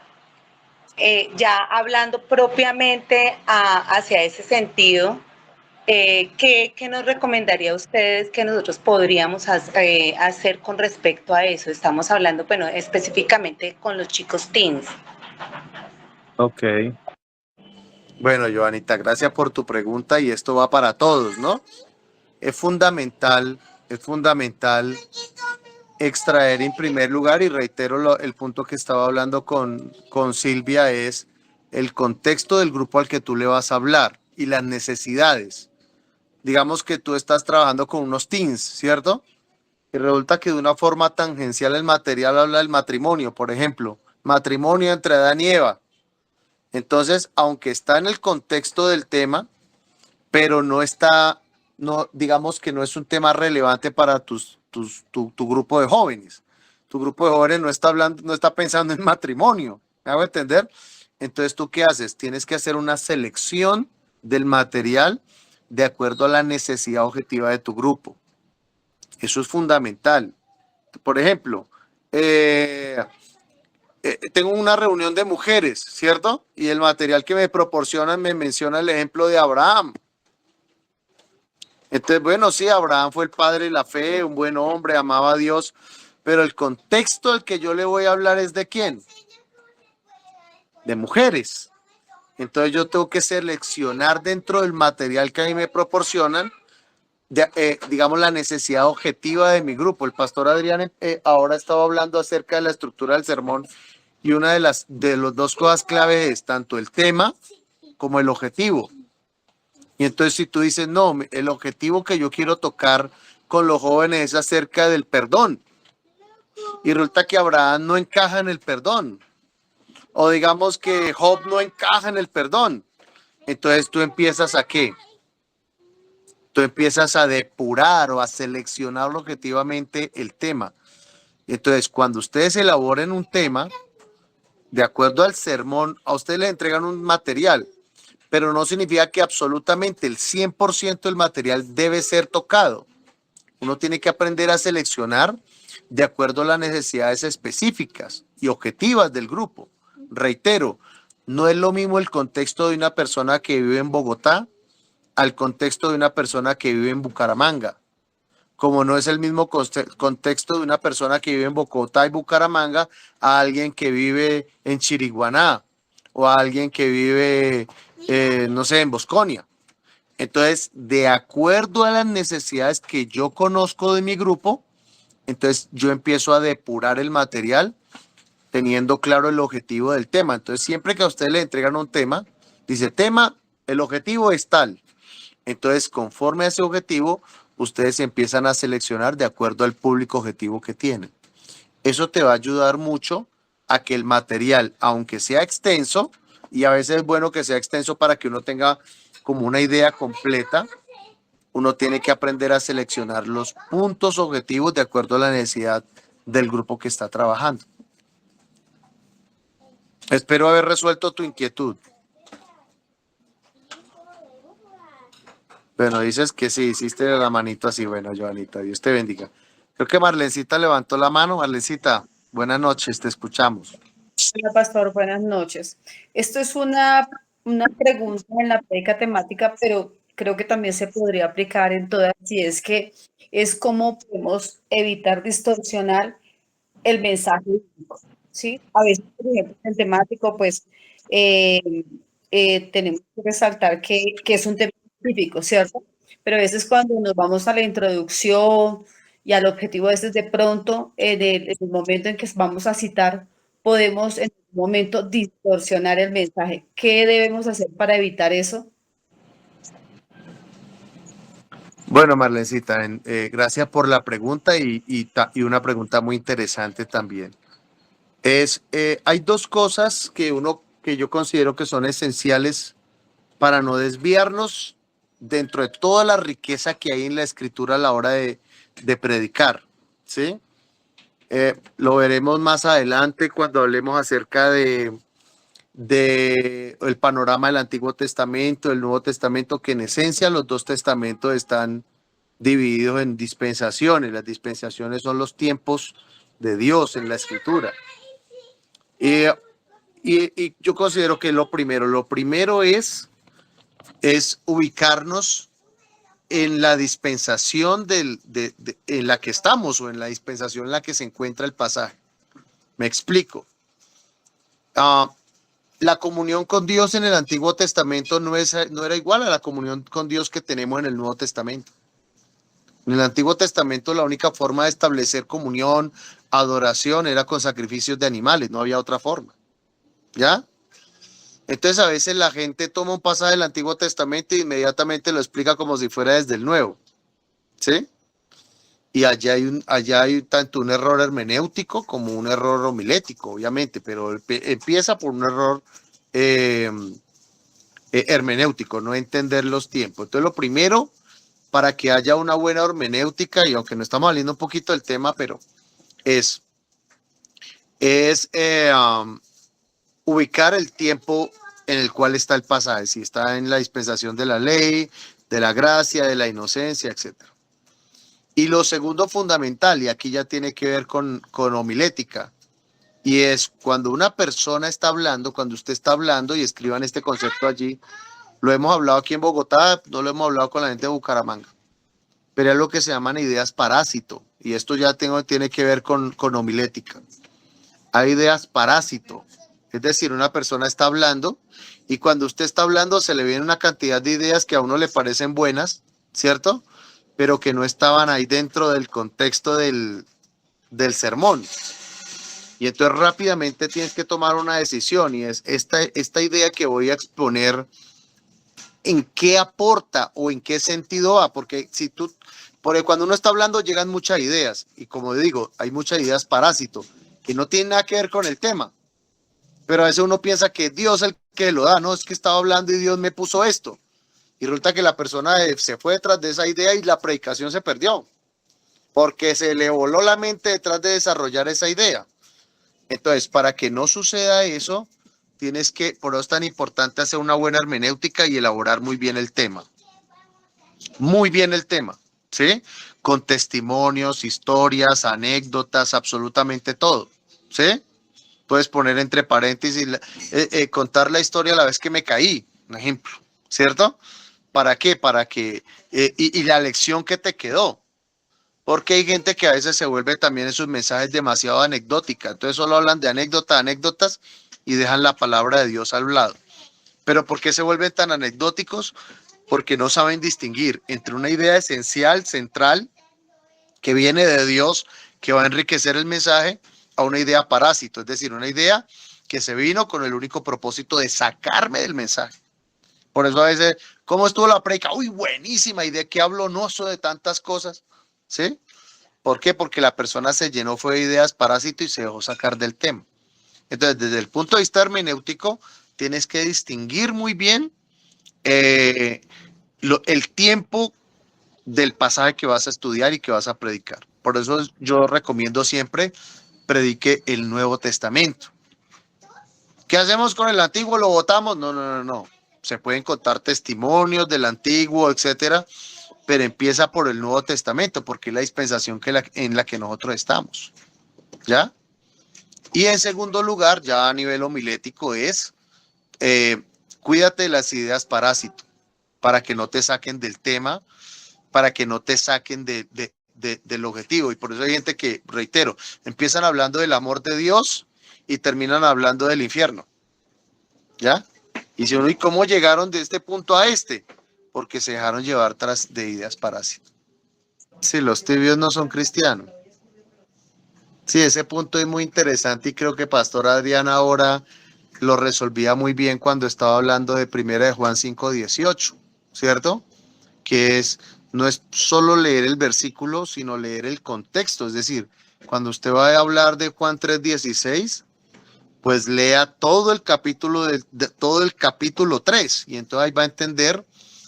Ya hablando propiamente hacia ese sentido, ¿qué nos recomendaría a ustedes que nosotros podríamos hacer con respecto a eso? Estamos hablando, bueno, específicamente con los chicos teens. Ok. Bueno, Joanita, gracias por tu pregunta y esto va para todos, ¿no? Es fundamental extraer en primer lugar, y reitero el punto que estaba hablando con Silvia, es el contexto del grupo al que tú le vas a hablar y las necesidades. Digamos que tú estás trabajando con unos teens, ¿cierto? Y resulta que de una forma tangencial el material habla del matrimonio, por ejemplo, matrimonio entre Adán y Eva. Entonces, aunque está en el contexto del tema, pero no está, no, digamos que no es un tema relevante para tu grupo de jóvenes. Tu grupo de jóvenes no está hablando, no está pensando en matrimonio. ¿Me hago entender? Entonces, ¿tú qué haces? Tienes que hacer una selección del material de acuerdo a la necesidad objetiva de tu grupo. Eso es fundamental. Por ejemplo, tengo una reunión de mujeres, ¿cierto? Y el material que me proporcionan me menciona el ejemplo de Abraham. Entonces, bueno, sí, Abraham fue el padre de la fe, un buen hombre, amaba a Dios, pero el contexto al que yo le voy a hablar es ¿de quién? De mujeres. Entonces yo tengo que seleccionar dentro del material que a mí me proporcionan, digamos, la necesidad objetiva de mi grupo. El pastor Adrián ahora estaba hablando acerca de la estructura del sermón y una de las dos cosas clave es tanto el tema como el objetivo. Y entonces si tú dices, no, el objetivo que yo quiero tocar con los jóvenes es acerca del perdón. Y resulta que Abraham no encaja en el perdón. O digamos que Job no encaja en el perdón. Entonces tú empiezas ¿a qué? Tú empiezas a depurar o a seleccionar objetivamente el tema. Entonces cuando ustedes elaboren un tema, de acuerdo al sermón, a ustedes les entregan un material, pero no significa que absolutamente el 100% del material debe ser tocado. Uno tiene que aprender a seleccionar de acuerdo a las necesidades específicas y objetivas del grupo. Reitero, no es lo mismo el contexto de una persona que vive en Bogotá al contexto de una persona que vive en Bucaramanga, como no es el mismo contexto de una persona que vive en Bogotá y Bucaramanga a alguien que vive en Chiriguaná o a alguien que vive, no sé, en Bosconia. Entonces, de acuerdo a las necesidades que yo conozco de mi grupo, entonces yo empiezo a depurar el material teniendo claro el objetivo del tema. Entonces, siempre que a ustedes le entregan un tema, dice tema, el objetivo es tal. Entonces, conforme a ese objetivo, ustedes empiezan a seleccionar de acuerdo al público objetivo que tienen. Eso te va a ayudar mucho a que el material, aunque sea extenso, y a veces es bueno que sea extenso para que uno tenga como una idea completa, uno tiene que aprender a seleccionar los puntos objetivos de acuerdo a la necesidad del grupo que está trabajando. Espero haber resuelto tu inquietud. Bueno, dices que sí, hiciste la manito así. Bueno, Joanita, Dios te bendiga. Creo que Marlencita levantó la mano. Marlencita, buenas noches, te escuchamos. Hola, pastor, buenas noches. Esto es una pregunta en la prédica temática, pero creo que también se podría aplicar en todas, y es que es cómo podemos evitar distorsionar el mensaje bíblico, ¿sí? A veces, por ejemplo, en el temático, pues, eh, tenemos que resaltar que es un tema específico, ¿cierto? Pero a veces cuando nos vamos a la introducción y al objetivo, a veces de pronto, en el momento en que vamos a citar, podemos en un momento distorsionar el mensaje. ¿Qué debemos hacer para evitar eso? Bueno, Marlencita, gracias por la pregunta y una pregunta muy interesante también. Hay dos cosas que yo considero que son esenciales para no desviarnos dentro de toda la riqueza que hay en la escritura a la hora de predicar, ¿sí? Lo veremos más adelante cuando hablemos acerca de el panorama del Antiguo Testamento, del Nuevo Testamento, que en esencia los dos testamentos están divididos en dispensaciones. Las dispensaciones son los tiempos de Dios en la escritura. Y, y yo considero que lo primero es ubicarnos en la dispensación en la que estamos o en la dispensación en la que se encuentra el pasaje. Me explico. La comunión con Dios en el Antiguo Testamento no era igual a la comunión con Dios que tenemos en el Nuevo Testamento. En el Antiguo Testamento la única forma de establecer comunión, adoración, era con sacrificios de animales, no había otra forma. ¿Ya? Entonces a veces la gente toma un pasaje del Antiguo Testamento e inmediatamente lo explica como si fuera desde el Nuevo, ¿sí? Y allá hay tanto un error hermenéutico como un error homilético, obviamente, pero empieza por un error hermenéutico, no entender los tiempos. Entonces lo primero, para que haya una buena hermenéutica, y aunque no estamos saliendo un poquito del tema, pero es ubicar el tiempo en el cual está el pasaje, si está en la dispensación de la ley, de la gracia, de la inocencia, etc. Y lo segundo fundamental, y aquí ya tiene que ver con homilética, y es cuando una persona está hablando, cuando usted está hablando, y escriban este concepto allí, lo hemos hablado aquí en Bogotá, no lo hemos hablado con la gente de Bucaramanga, pero es lo que se llaman ideas parásito, y esto ya tiene que ver con homilética. Hay ideas parásito, es decir, una persona está hablando y cuando usted está hablando se le viene una cantidad de ideas que a uno le parecen buenas, ¿cierto? Pero que no estaban ahí dentro del contexto del sermón. Y entonces rápidamente tienes que tomar una decisión y es esta idea que voy a exponer, ¿en qué aporta o en qué sentido va? Porque cuando uno está hablando llegan muchas ideas y como digo, hay muchas ideas parásito que no tienen nada que ver con el tema. Pero a veces uno piensa que Dios es el que lo da, no, es que estaba hablando y Dios me puso esto. Y resulta que la persona se fue detrás de esa idea y la predicación se perdió, porque se le voló la mente detrás de desarrollar esa idea. Entonces, para que no suceda eso, por eso es tan importante hacer una buena hermenéutica y elaborar muy bien el tema. Muy bien el tema, ¿sí? Con testimonios, historias, anécdotas, absolutamente todo, ¿sí? Puedes poner entre paréntesis, contar la historia a la vez que me caí, un ejemplo, ¿cierto? ¿Para qué? Para que, y la lección que te quedó. Porque hay gente que a veces se vuelve también en sus mensajes demasiado anecdótica. Entonces solo hablan de anécdotas y dejan la palabra de Dios al lado. Pero ¿por qué se vuelven tan anecdóticos? Porque no saben distinguir entre una idea esencial, central, que viene de Dios, que va a enriquecer el mensaje, a una idea parásito, es decir, una idea que se vino con el único propósito de sacarme del mensaje. Por eso a veces, ¿cómo estuvo la predica? Uy, buenísima, ¿y de qué hablo? No, eso de tantas cosas, ¿sí? ¿Por qué? Porque la persona se llenó fue de ideas parásito y se dejó sacar del tema. Entonces, desde el punto de vista hermenéutico, tienes que distinguir muy bien el tiempo del pasaje que vas a estudiar y que vas a predicar. Por eso yo recomiendo siempre predique el Nuevo Testamento. ¿Qué hacemos con el antiguo? ¿Lo votamos? No, no, no, no. Se pueden contar testimonios del antiguo, etcétera, pero empieza por el Nuevo Testamento, porque es la dispensación en la que nosotros estamos. ¿Ya? Y en segundo lugar, ya a nivel homilético, es cuídate de las ideas parásito, para que no te saquen del tema, para que no te saquen del objetivo. Y por eso hay gente que, reitero, empiezan hablando del amor de Dios y terminan hablando del infierno. ¿Ya? Y si uno, ¿y cómo llegaron de este punto a este? Porque se dejaron llevar tras de ideas parásitas. Si los tibios no son cristianos. Sí, ese punto es muy interesante y creo que Pastor Adrián ahora lo resolvía muy bien cuando estaba hablando de Primera de Juan 5:18, ¿cierto? Que no es solo leer el versículo, sino leer el contexto. Es decir, cuando usted va a hablar de Juan 3:16, pues lea todo el capítulo todo el capítulo 3 y entonces ahí va a entender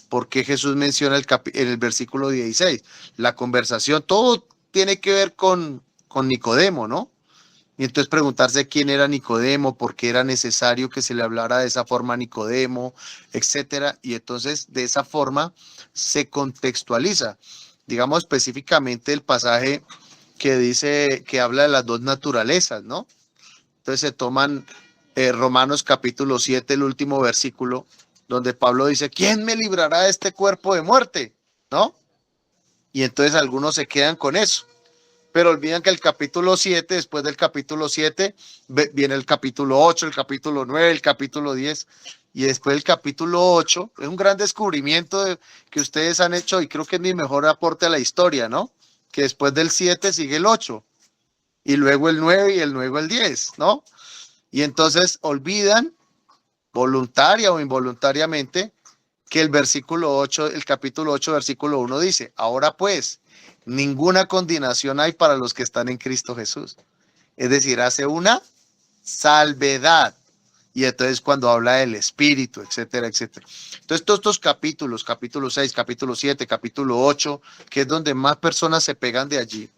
por qué Jesús menciona en el versículo 16. La conversación, todo tiene que ver con Nicodemo, ¿no? Y entonces preguntarse quién era Nicodemo, por qué era necesario que se le hablara de esa forma a Nicodemo, etcétera. Y entonces de esa forma se contextualiza, digamos específicamente el pasaje que dice, que habla de las dos naturalezas, ¿no? Entonces se toman Romanos capítulo 7, el último versículo, donde Pablo dice, ¿quién me librará de este cuerpo de muerte? ¿No? Y entonces algunos se quedan con eso. Pero olvidan que el capítulo 7, después del capítulo 7, viene el capítulo 8, el capítulo 9, el capítulo 10, y después el capítulo 8, es un gran descubrimiento que ustedes han hecho, y creo que es mi mejor aporte a la historia, ¿no? Que después del 7 sigue el 8, y luego el 9 y luego el 10, ¿no? Y entonces olvidan, voluntaria o involuntariamente, que el versículo 8, el capítulo 8, versículo 1 dice, ahora pues, ninguna condenación hay para los que están en Cristo Jesús. Es decir, hace una salvedad. Y entonces cuando habla del Espíritu, etcétera, etcétera. Entonces todos estos capítulos, capítulo 6, capítulo 7, capítulo 8, que es donde más personas se pegan de allí,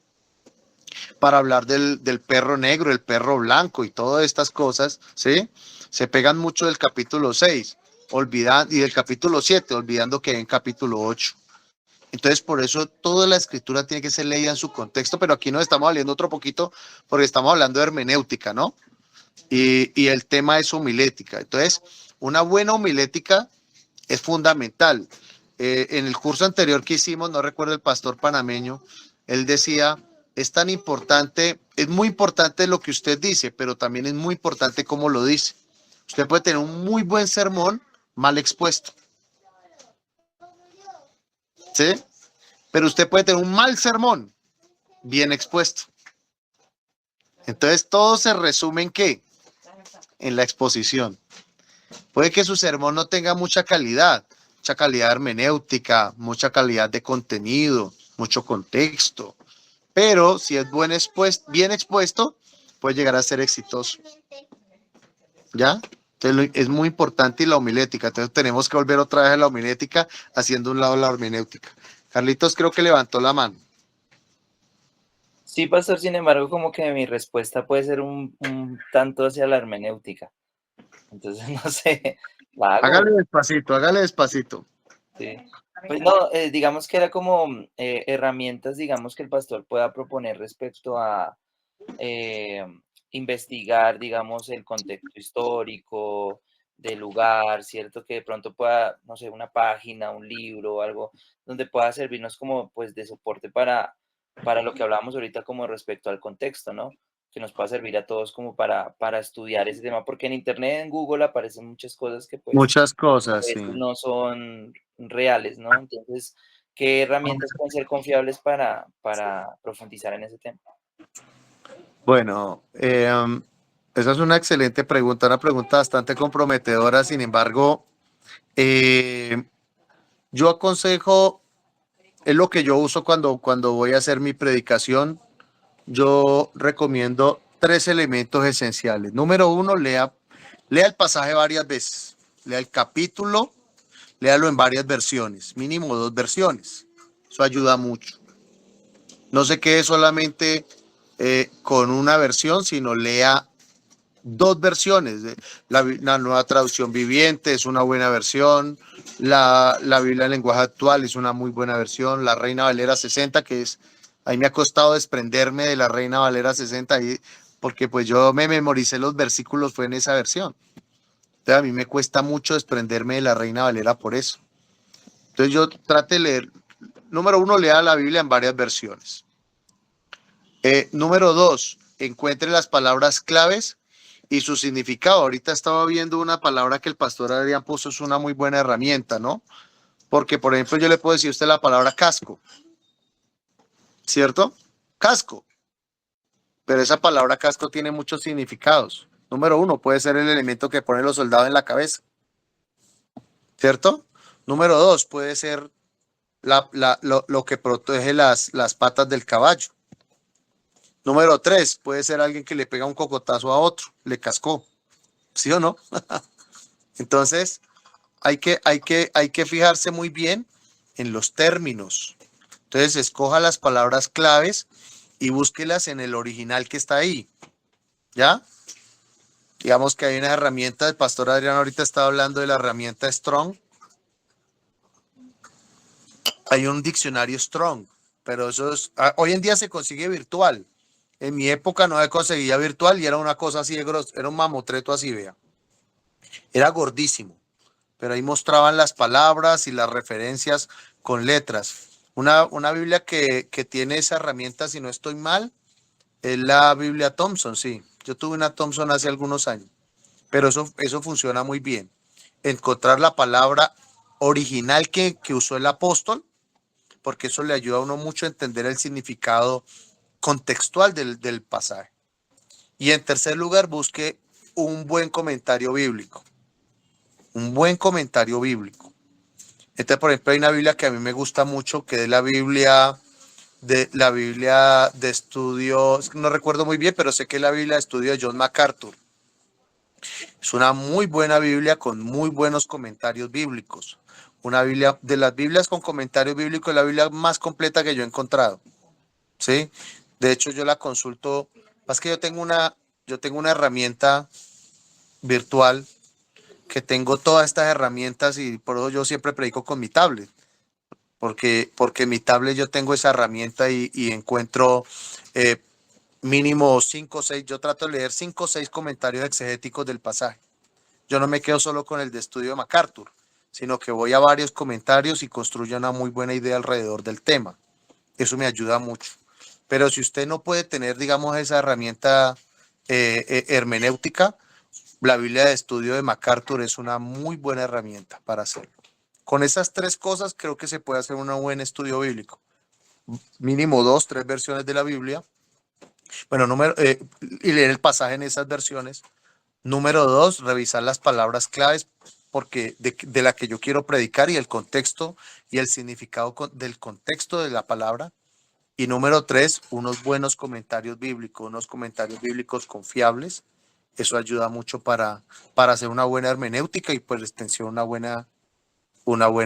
para hablar del perro negro, el perro blanco y todas estas cosas, ¿sí? Se pegan mucho del capítulo 6, y del capítulo 7, olvidando que hay en capítulo 8. Entonces, por eso toda la escritura tiene que ser leída en su contexto, pero aquí nos estamos hablando otro poquito porque estamos hablando de hermenéutica, ¿no? Y el tema es homilética. Entonces, una buena homilética es fundamental. En el curso anterior que hicimos, no recuerdo el pastor panameño, él decía, es tan importante, es muy importante lo que usted dice, pero también es muy importante cómo lo dice. Usted puede tener un muy buen sermón mal expuesto, ¿sí? Pero usted puede tener un mal sermón bien expuesto. Entonces todo se resume en ¿qué? En la exposición. Puede que su sermón no tenga mucha calidad hermenéutica, mucha calidad de contenido, mucho contexto, pero si es bien expuesto, puede llegar a ser exitoso. ¿Ya? Entonces es muy importante la homilética. Entonces tenemos que volver otra vez a la homilética, haciendo un lado la hermenéutica. Carlitos creo que levantó la mano. Sí, pastor, sin embargo, como que mi respuesta puede ser un tanto hacia la hermenéutica. Entonces, no sé, la hago. Hágale despacito. Sí. Pues no, digamos que era como herramientas, digamos, que el pastor pueda proponer respecto a eh, investigar, digamos, el contexto histórico del lugar, ¿cierto? Que de pronto pueda, no sé, una página, un libro o algo donde pueda servirnos como, pues, de soporte para lo que hablábamos ahorita como respecto al contexto, ¿no? Que nos pueda servir a todos como para estudiar ese tema, porque en Internet, en Google aparecen muchas cosas que pues Muchas a cosas, sí. veces no son reales, ¿no? Entonces, ¿qué herramientas pueden ser confiables para profundizar en ese tema? Bueno, esa es una excelente pregunta, una pregunta bastante comprometedora. Sin embargo, yo aconsejo, es lo que yo uso cuando voy a hacer mi predicación. Yo recomiendo 3 elementos esenciales. Número 1, lea el pasaje varias veces. Lea el capítulo, léalo en varias versiones, mínimo 2 versiones. Eso ayuda mucho. No se quede solamente con una versión, sino lea dos versiones. La nueva traducción viviente es una buena versión. La Biblia en lenguaje actual es una muy buena versión. La Reina Valera 60, que es, ahí me ha costado desprenderme de la Reina Valera 60, porque pues yo me memoricé los versículos, fue en esa versión. Entonces a mí me cuesta mucho desprenderme de la Reina Valera por eso. Entonces yo trate de leer, número uno, lea la Biblia en varias versiones. Número dos, encuentre las palabras claves y su significado. Ahorita estaba viendo una palabra que el pastor Adrián puso, es una muy buena herramienta, ¿no? Porque, por ejemplo, yo le puedo decir a usted la palabra casco, ¿cierto? Casco. Pero esa palabra casco tiene muchos significados. Número uno, puede ser el elemento que ponen los soldados en la cabeza, ¿cierto? Número dos, puede ser lo que protege las patas del caballo. Número tres, puede ser alguien que le pega un cocotazo a otro, le cascó, ¿sí o no? Entonces, hay que fijarse muy bien en los términos. Entonces, escoja las palabras claves y búsquelas en el original que está ahí, ¿ya? Digamos que hay una herramienta, el pastor Adrián ahorita estaba hablando de la herramienta Strong. Hay un diccionario Strong, pero eso es, hoy en día se consigue virtual. En mi época no se conseguía virtual y era una cosa así de grosso, era un mamotreto así, vea. Era gordísimo, pero ahí mostraban las palabras y las referencias con letras. Una Biblia que tiene esa herramienta, si no estoy mal, es la Biblia Thompson, sí. Yo tuve una Thompson hace algunos años, pero eso funciona muy bien. Encontrar la palabra original que usó el apóstol, porque eso le ayuda a uno mucho a entender el significado contextual del pasaje. Y en tercer lugar, busque un buen comentario bíblico. Un buen comentario bíblico. Entonces, por ejemplo, hay una Biblia que a mí me gusta mucho, que es la Biblia de estudio, no recuerdo muy bien, pero sé que es la Biblia de estudio de John MacArthur. Es una muy buena Biblia con muy buenos comentarios bíblicos. Una Biblia, de las Biblias con comentarios bíblicos, es la Biblia más completa que yo he encontrado. ¿Sí? De hecho, yo la consulto, más que yo tengo una herramienta virtual que tengo todas estas herramientas y por eso yo siempre predico con mi tablet, porque mi tablet yo tengo esa herramienta y encuentro mínimo 5 o 6, yo trato de leer 5 o 6 comentarios exegéticos del pasaje. Yo no me quedo solo con el de estudio de MacArthur, sino que voy a varios comentarios y construyo una muy buena idea alrededor del tema. Eso me ayuda mucho. Pero si usted no puede tener, digamos, esa herramienta hermenéutica, la Biblia de estudio de MacArthur es una muy buena herramienta para hacerlo. Con esas tres cosas creo que se puede hacer un buen estudio bíblico. Mínimo 2, 3 versiones de la Biblia. Bueno, y leer el pasaje en esas versiones. Número 2, revisar las palabras claves porque de la que yo quiero predicar y el contexto y el significado del contexto de la palabra. Y número 3, unos buenos comentarios bíblicos, unos comentarios bíblicos confiables. Eso ayuda mucho para hacer una buena hermenéutica y por extensión una buena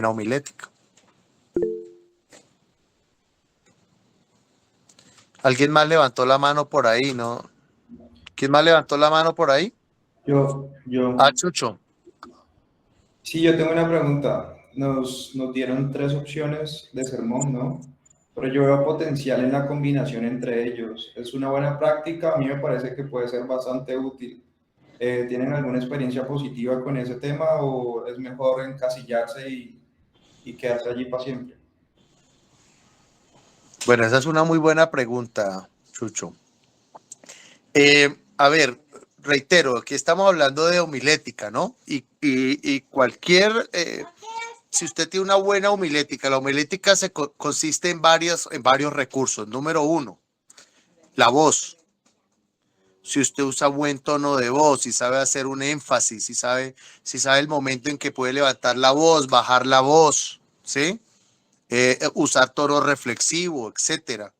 homilética. ¿Alguien más levantó la mano por ahí, no? ¿Quién más levantó la mano por ahí? Yo. Ah, Chucho. Sí, yo tengo una pregunta. Nos dieron tres opciones de sermón, ¿no? Pero yo veo potencial en la combinación entre ellos. Es una buena práctica, a mí me parece que puede ser bastante útil. ¿Tienen alguna experiencia positiva con ese tema o es mejor encasillarse y quedarse allí para siempre? Bueno, esa es una muy buena pregunta, Chucho. A ver, reitero, aquí estamos hablando de homilética, ¿no? Y cualquier, si usted tiene una buena homilética, la homilética consiste en varios recursos. Número uno, la voz. Si usted usa buen tono de voz, si sabe hacer un énfasis, si sabe el momento en que puede levantar la voz, bajar la voz, ¿sí? Usar tono reflexivo, etcétera.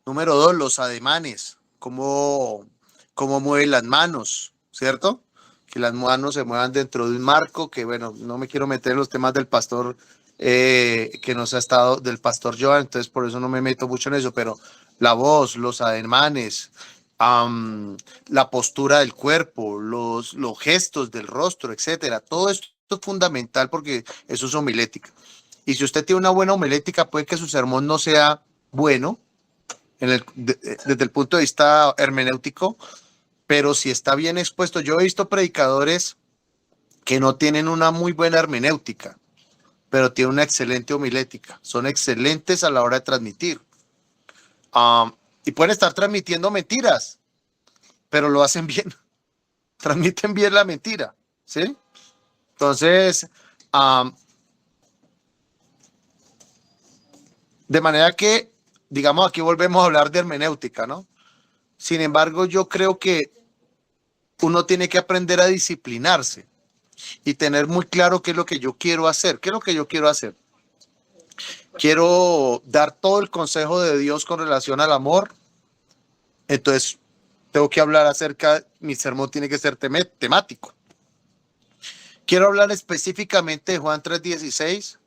Número dos, los ademanes, cómo mueve las manos, ¿cierto? Que las manos se muevan dentro de un marco, que bueno, no me quiero meter en los temas del pastor que nos ha estado, del pastor Joan, entonces por eso no me meto mucho en eso, pero la voz, los ademanes, la postura del cuerpo, los gestos del rostro, etcétera. Todo esto es fundamental porque eso es homilética. Y si usted tiene una buena homilética, puede que su sermón no sea bueno desde el punto de vista hermenéutico, pero si está bien expuesto, yo he visto predicadores que no tienen una muy buena hermenéutica, pero tienen una excelente homilética, son excelentes a la hora de transmitir. Y pueden estar transmitiendo mentiras, pero lo hacen bien, transmiten bien la mentira, ¿sí? Entonces, de manera que, digamos, aquí volvemos a hablar de hermenéutica, ¿no? Sin embargo, yo creo que uno tiene que aprender a disciplinarse y tener muy claro qué es lo que yo quiero hacer. ¿Qué es lo que yo quiero hacer? Quiero dar todo el consejo de Dios con relación al amor. Entonces, tengo que hablar acerca, mi sermón tiene que ser temático. Quiero hablar específicamente de Juan 3:16.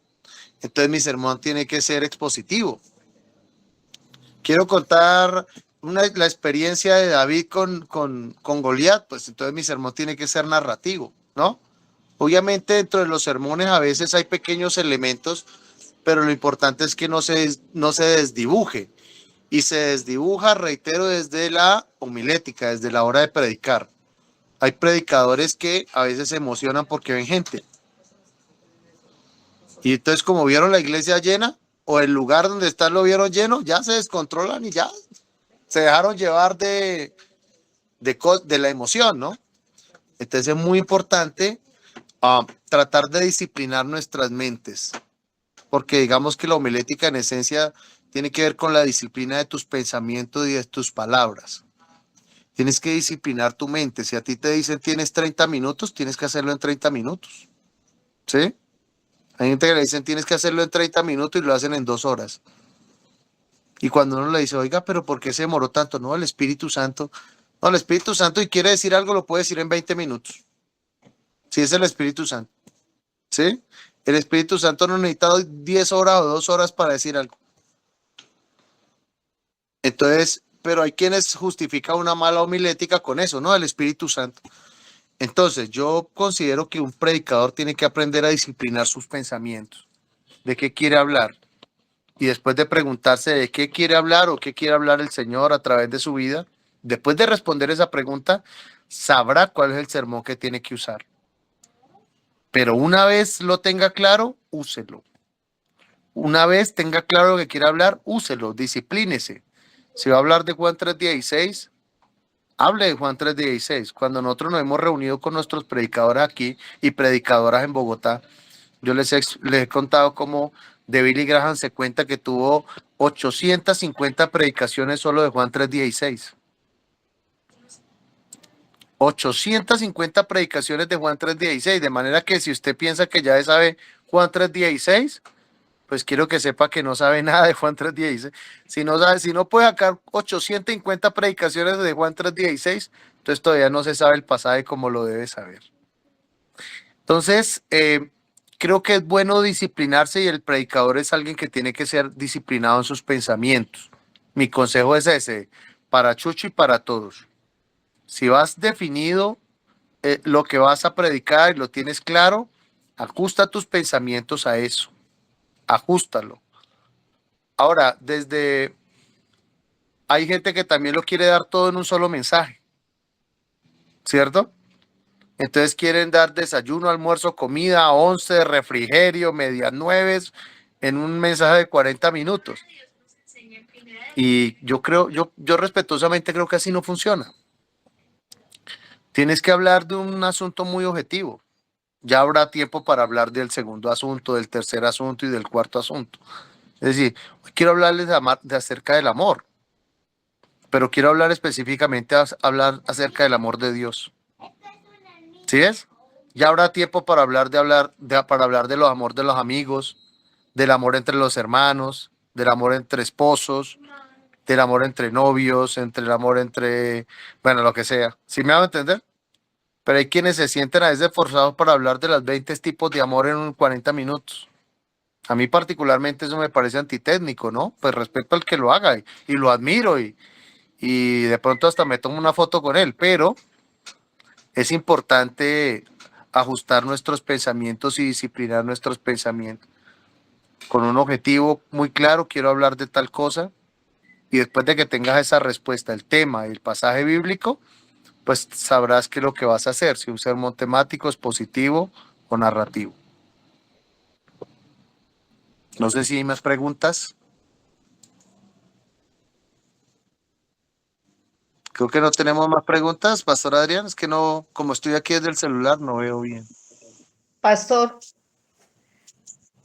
Entonces, mi sermón tiene que ser expositivo. Quiero contar la experiencia de David con Goliat, pues entonces mi sermón tiene que ser narrativo, ¿no? Obviamente dentro de los sermones a veces hay pequeños elementos, pero lo importante es que no se desdibuje. Y se desdibuja, reitero, desde la homilética, desde la hora de predicar. Hay predicadores que a veces se emocionan porque ven gente. Y entonces como vieron la iglesia llena, o el lugar donde están lo vieron lleno, ya se descontrolan y ya se dejaron llevar de la emoción, ¿no? Entonces es muy importante tratar de disciplinar nuestras mentes, porque digamos que la homilética en esencia tiene que ver con la disciplina de tus pensamientos y de tus palabras. Tienes que disciplinar tu mente. Si a ti te dicen tienes 30 minutos, tienes que hacerlo en 30 minutos. ¿Sí? Hay gente que le dicen tienes que hacerlo en 30 minutos y lo hacen en 2 horas. Y cuando uno le dice, oiga, pero ¿por qué se demoró tanto? No, el Espíritu Santo. No, el Espíritu Santo y quiere decir algo, lo puede decir en 20 minutos. Si es el Espíritu Santo. ¿Sí? El Espíritu Santo no necesita 10 horas o 2 horas para decir algo. Entonces, pero hay quienes justifican una mala homilética con eso, ¿no? El Espíritu Santo. Entonces, yo considero que un predicador tiene que aprender a disciplinar sus pensamientos. ¿De qué quiere hablar? Y después de preguntarse de qué quiere hablar o qué quiere hablar el Señor a través de su vida, después de responder esa pregunta, sabrá cuál es el sermón que tiene que usar. Pero una vez lo tenga claro, úselo. Una vez tenga claro lo que quiere hablar, úselo, disciplínese. Si va a hablar de Juan 3:16, hable de Juan 3:16. Cuando nosotros nos hemos reunido con nuestros predicadores aquí y predicadoras en Bogotá, yo les he contado cómo de Billy Graham se cuenta que tuvo 850 predicaciones solo de Juan 3:16. 850 predicaciones de Juan 3:16, de manera que si usted piensa que ya sabe Juan 3:16, pues quiero que sepa que no sabe nada de Juan 3:16. Si no puede sacar 850 predicaciones de Juan 3:16, entonces todavía no se sabe el pasaje como lo debe saber. Entonces, creo que es bueno disciplinarse y el predicador es alguien que tiene que ser disciplinado en sus pensamientos. Mi consejo es ese, para Chucho y para todos. Si vas definido lo que vas a predicar y lo tienes claro, ajusta tus pensamientos a eso. Ajústalo. Ahora, hay gente que también lo quiere dar todo en un solo mensaje, ¿cierto? Entonces quieren dar desayuno, almuerzo, comida, 11, refrigerio, medias 9 en un mensaje de 40 minutos. Y yo respetuosamente creo que así no funciona. Tienes que hablar de un asunto muy objetivo. Ya habrá tiempo para hablar del segundo asunto, del tercer asunto y del cuarto asunto. Es decir, hoy quiero hablarles acerca del amor, pero quiero hablar específicamente hablar acerca del amor de Dios. ¿Sí ves? Ya habrá tiempo para hablar de los amor de los amigos, del amor entre los hermanos, del amor entre esposos, del amor entre novios, el amor entre, bueno, lo que sea. ¿Sí me van a entender? Pero hay quienes se sienten a veces forzados para hablar de los 20 tipos de amor en 40 minutos. A mí particularmente eso me parece antitécnico, ¿no? Pues respeto al que lo haga y lo admiro y y de pronto hasta me tomo una foto con él, pero es importante ajustar nuestros pensamientos y disciplinar nuestros pensamientos con un objetivo muy claro. Quiero hablar de tal cosa, y después de que tengas esa respuesta, el tema y el pasaje bíblico, pues sabrás qué es lo que vas a hacer, si un sermón temático, expositivo o narrativo. No sé si hay más preguntas. Creo que no tenemos más preguntas, Pastor Adrián. Es que no, como estoy aquí desde el celular, no veo bien. Pastor,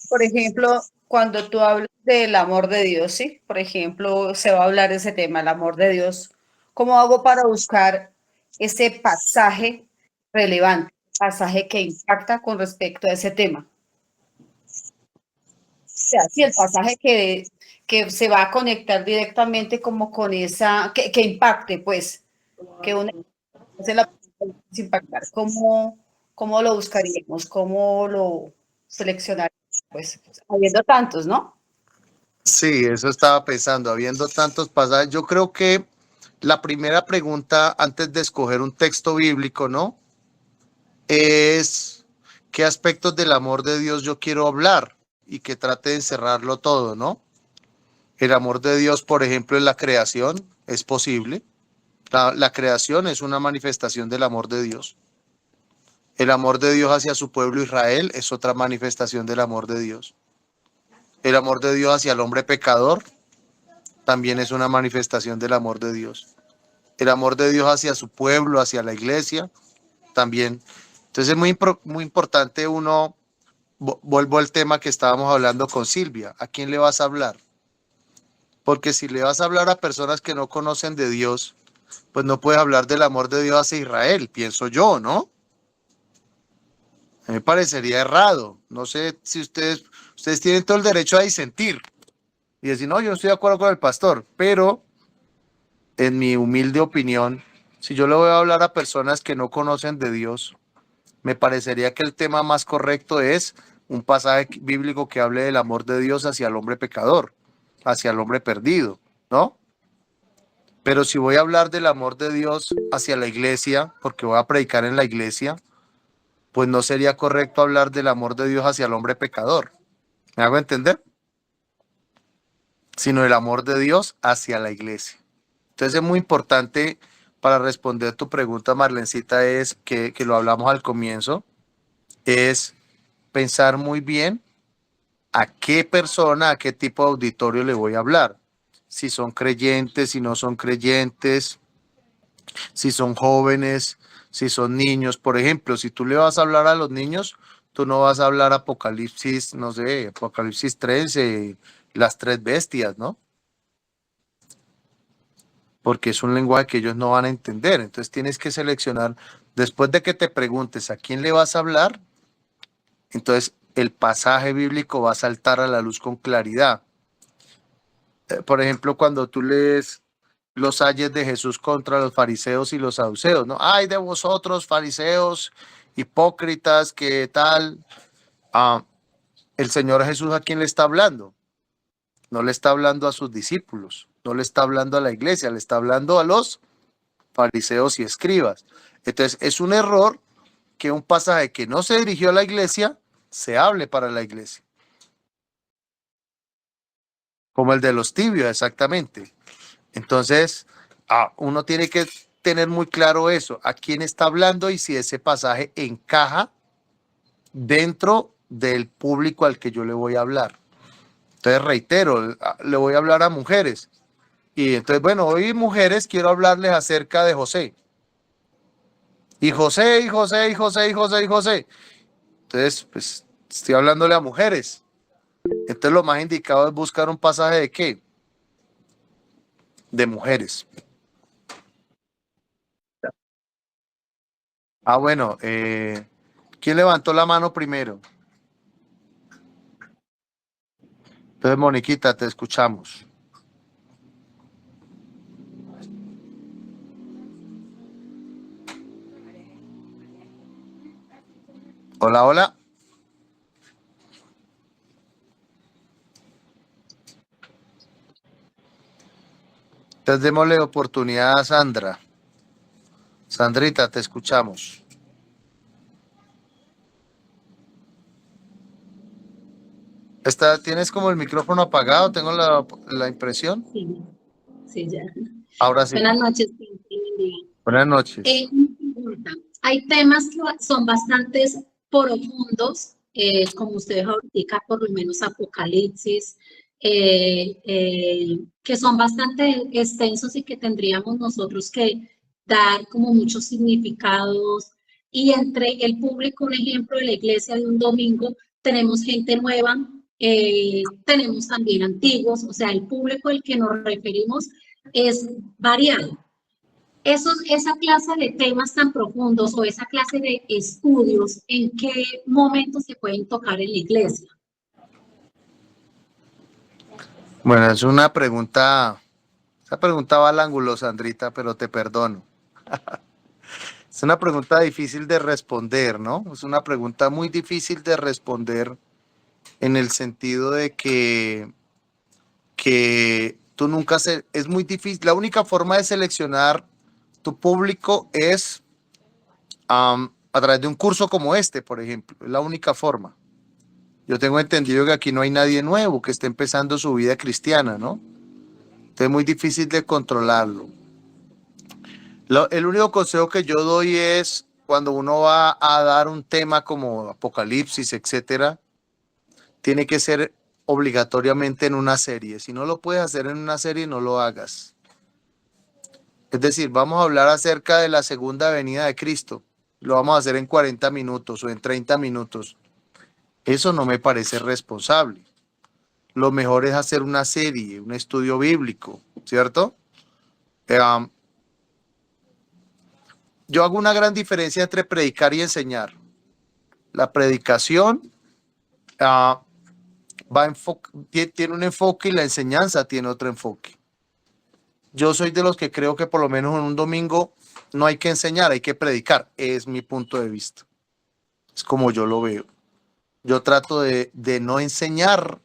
por ejemplo, cuando tú hablas del amor de Dios, ¿sí? Por ejemplo, se va a hablar de ese tema, el amor de Dios. ¿Cómo hago para buscar ese pasaje relevante, pasaje que impacta con respecto a ese tema? O sea, sí, el pasaje que se va a conectar directamente como con esa, que impacte, pues, que una se la puede impactar. ¿Cómo lo buscaríamos? ¿Cómo lo seleccionaríamos? Pues, habiendo tantos, ¿no? Sí, eso estaba pensando, habiendo tantos pasajes. Yo creo que la primera pregunta antes de escoger un texto bíblico, ¿no? Es qué aspectos del amor de Dios yo quiero hablar y que trate de encerrarlo todo, ¿no? El amor de Dios, por ejemplo, en la creación es posible. La creación es una manifestación del amor de Dios. El amor de Dios hacia su pueblo Israel es otra manifestación del amor de Dios. El amor de Dios hacia el hombre pecador también es una manifestación del amor de Dios. El amor de Dios hacia su pueblo, hacia la iglesia, también. Entonces es muy importante uno, vuelvo al tema que estábamos hablando con Silvia, ¿a quién le vas a hablar? Porque si le vas a hablar a personas que no conocen de Dios, pues no puedes hablar del amor de Dios hacia Israel, pienso yo, ¿no? A mí me parecería errado. No sé si ustedes tienen todo el derecho a disentir y decir, no, yo no estoy de acuerdo con el pastor, pero en mi humilde opinión, si yo le voy a hablar a personas que no conocen de Dios, me parecería que el tema más correcto es un pasaje bíblico que hable del amor de Dios hacia el hombre pecador, hacia el hombre perdido, ¿no? Pero si voy a hablar del amor de Dios hacia la iglesia, porque voy a predicar en la iglesia, pues no sería correcto hablar del amor de Dios hacia el hombre pecador. ¿Me hago entender? Sino el amor de Dios hacia la iglesia. Entonces es muy importante para responder tu pregunta, Marlencita, es que lo hablamos al comienzo, es pensar muy bien a qué persona, a qué tipo de auditorio le voy a hablar. Si son creyentes, si no son creyentes, si son jóvenes, si son niños. Por ejemplo, si tú le vas a hablar a los niños, tú no vas a hablar Apocalipsis, no sé, Apocalipsis 13, las tres bestias, ¿no? Porque es un lenguaje que ellos no van a entender. Entonces tienes que seleccionar, después de que te preguntes a quién le vas a hablar, entonces el pasaje bíblico va a saltar a la luz con claridad. Por ejemplo, cuando tú lees los ayes de Jesús contra los fariseos y los saduceos, ¿no? Ay de vosotros, fariseos, hipócritas, ¿qué tal? Ah, el Señor Jesús, ¿a quién le está hablando? No le está hablando a sus discípulos, no le está hablando a la iglesia, le está hablando a los fariseos y escribas. Entonces, es un error que un pasaje que no se dirigió a la iglesia se hable para la iglesia. Como el de los tibios, exactamente. Entonces, uno tiene que tener muy claro eso, a quién está hablando y si ese pasaje encaja dentro del público al que yo le voy a hablar. Entonces, reitero, le voy a hablar a mujeres. Y entonces, bueno, hoy mujeres quiero hablarles acerca de José. Y José, y José, y José, y José, y José. Entonces, pues, estoy hablándole a mujeres. Entonces, lo más indicado es buscar un pasaje de ¿qué? De mujeres. Bueno, ¿quién levantó la mano primero? Entonces, Moniquita, te escuchamos. Hola, hola. Entonces démosle oportunidad a Sandra. Sandrita, te escuchamos. ¿Tienes como el micrófono apagado? Tengo la impresión. Sí, sí, ya. Ahora sí. Buenas noches. Sí. Buenas noches. Una pregunta. Hay temas que son bastante profundos, como ustedes ahorita, por lo menos Apocalipsis, que son bastante extensos y que tendríamos nosotros que dar como muchos significados. Y entre el público, un ejemplo de la iglesia de un domingo, tenemos gente nueva, tenemos también antiguos, o sea, el público al que nos referimos es variado. Esa clase de temas tan profundos o esa clase de estudios, ¿en qué momento se pueden tocar en la iglesia? Bueno, es una pregunta, esa pregunta va al ángulo, Sandrita, pero te perdono. Es una pregunta difícil de responder, ¿no? Es una pregunta muy difícil de responder en el sentido de que tú nunca es muy difícil. La única forma de seleccionar tu público es a través de un curso como este, por ejemplo. Es la única forma. Yo tengo entendido que aquí no hay nadie nuevo que esté empezando su vida cristiana, ¿no? Entonces es muy difícil de controlarlo. El único consejo que yo doy es cuando uno va a dar un tema como Apocalipsis, etcétera, tiene que ser obligatoriamente en una serie. Si no lo puedes hacer en una serie, no lo hagas. Es decir, vamos a hablar acerca de la segunda venida de Cristo. Lo vamos a hacer en 40 minutos o en 30 minutos. Eso no me parece responsable. Lo mejor es hacer una serie, un estudio bíblico, ¿cierto? Yo hago una gran diferencia entre predicar y enseñar. La predicación tiene un enfoque y la enseñanza tiene otro enfoque. Yo soy de los que creo que por lo menos en un domingo no hay que enseñar, hay que predicar. Es mi punto de vista. Es como yo lo veo. Yo trato de no enseñar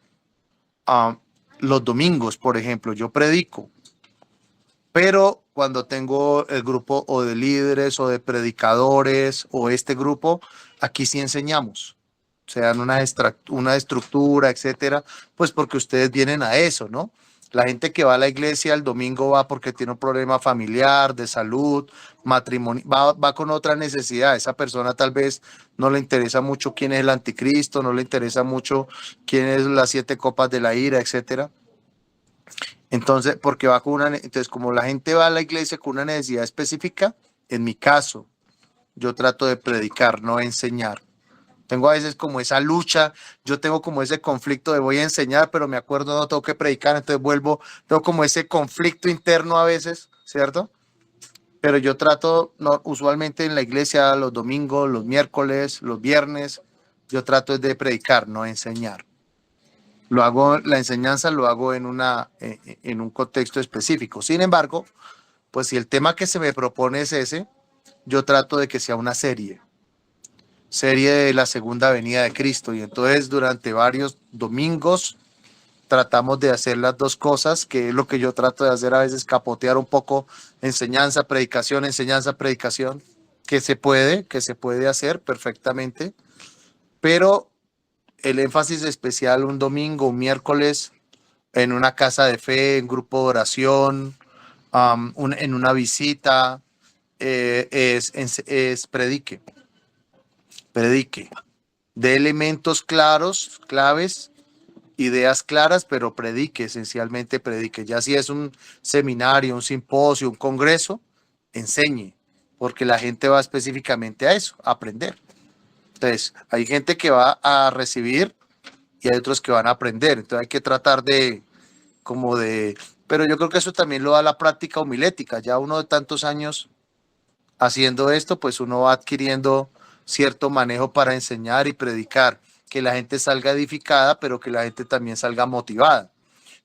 los domingos, por ejemplo. Yo predico. Pero cuando tengo el grupo o de líderes o de predicadores o este grupo, aquí sí enseñamos. O sea, una estructura, etcétera, pues porque ustedes vienen a eso, ¿no? La gente que va a la iglesia el domingo va porque tiene un problema familiar, de salud, matrimonio, va con otra necesidad. Esa persona tal vez no le interesa mucho quién es el anticristo, no le interesa mucho quién es las 7 copas de la ira, etcétera. Entonces, porque va con entonces, como la gente va a la iglesia con una necesidad específica, en mi caso, yo trato de predicar, no enseñar. Tengo a veces como esa lucha, yo tengo como ese conflicto de voy a enseñar, pero me acuerdo, no tengo que predicar, entonces vuelvo, tengo como ese conflicto interno a veces, ¿cierto? Pero yo trato, no, usualmente en la iglesia, los domingos, los miércoles, los viernes, yo trato de predicar, no enseñar. Lo hago, la enseñanza lo hago en un contexto específico. Sin embargo, pues si el tema que se me propone es ese, yo trato de que sea una serie de la segunda venida de Cristo. Y entonces durante varios domingos tratamos de hacer las dos cosas, que es lo que yo trato de hacer a veces, capotear un poco enseñanza, predicación, que se puede hacer perfectamente, pero el énfasis especial un domingo, un miércoles, en una casa de fe, en grupo de oración, en una visita, es predique, de elementos claros, claves, ideas claras, pero predique, esencialmente predique. Ya si es un seminario, un simposio, un congreso, enseñe, porque la gente va específicamente a eso, a aprender. Entonces, hay gente que va a recibir y hay otros que van a aprender. Entonces hay que tratar pero yo creo que eso también lo da la práctica homilética. Ya uno de tantos años haciendo esto, pues uno va adquiriendo cierto manejo para enseñar y predicar, que la gente salga edificada, pero que la gente también salga motivada.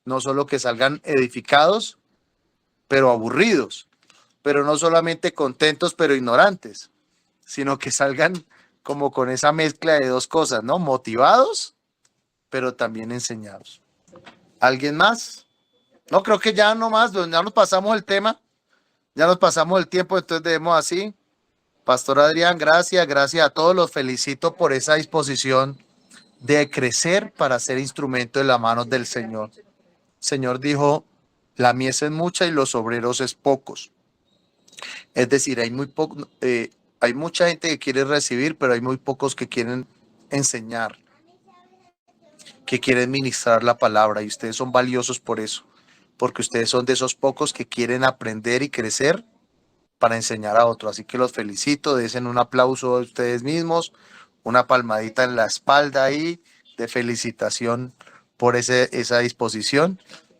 No solo que salgan edificados, pero aburridos, pero no solamente contentos, pero ignorantes, sino que salgan como con esa mezcla de dos cosas, ¿no? Motivados, pero también enseñados. ¿Alguien más? No, creo que ya nomás, ya nos pasamos el tema, ya nos pasamos el tiempo, entonces debemos así. Pastor Adrián, gracias, gracias a todos, los felicito por esa disposición de crecer para ser instrumento de las manos del Señor. El Señor dijo, la mies es mucha y los obreros es pocos. Es decir, hay mucha gente que quiere recibir, pero hay muy pocos que quieren enseñar, que quieren ministrar la palabra, y ustedes son valiosos por eso, porque ustedes son de esos pocos que quieren aprender y crecer para enseñar a otros. Así que los felicito, desen un aplauso a ustedes mismos, una palmadita en la espalda ahí de felicitación por esa disposición.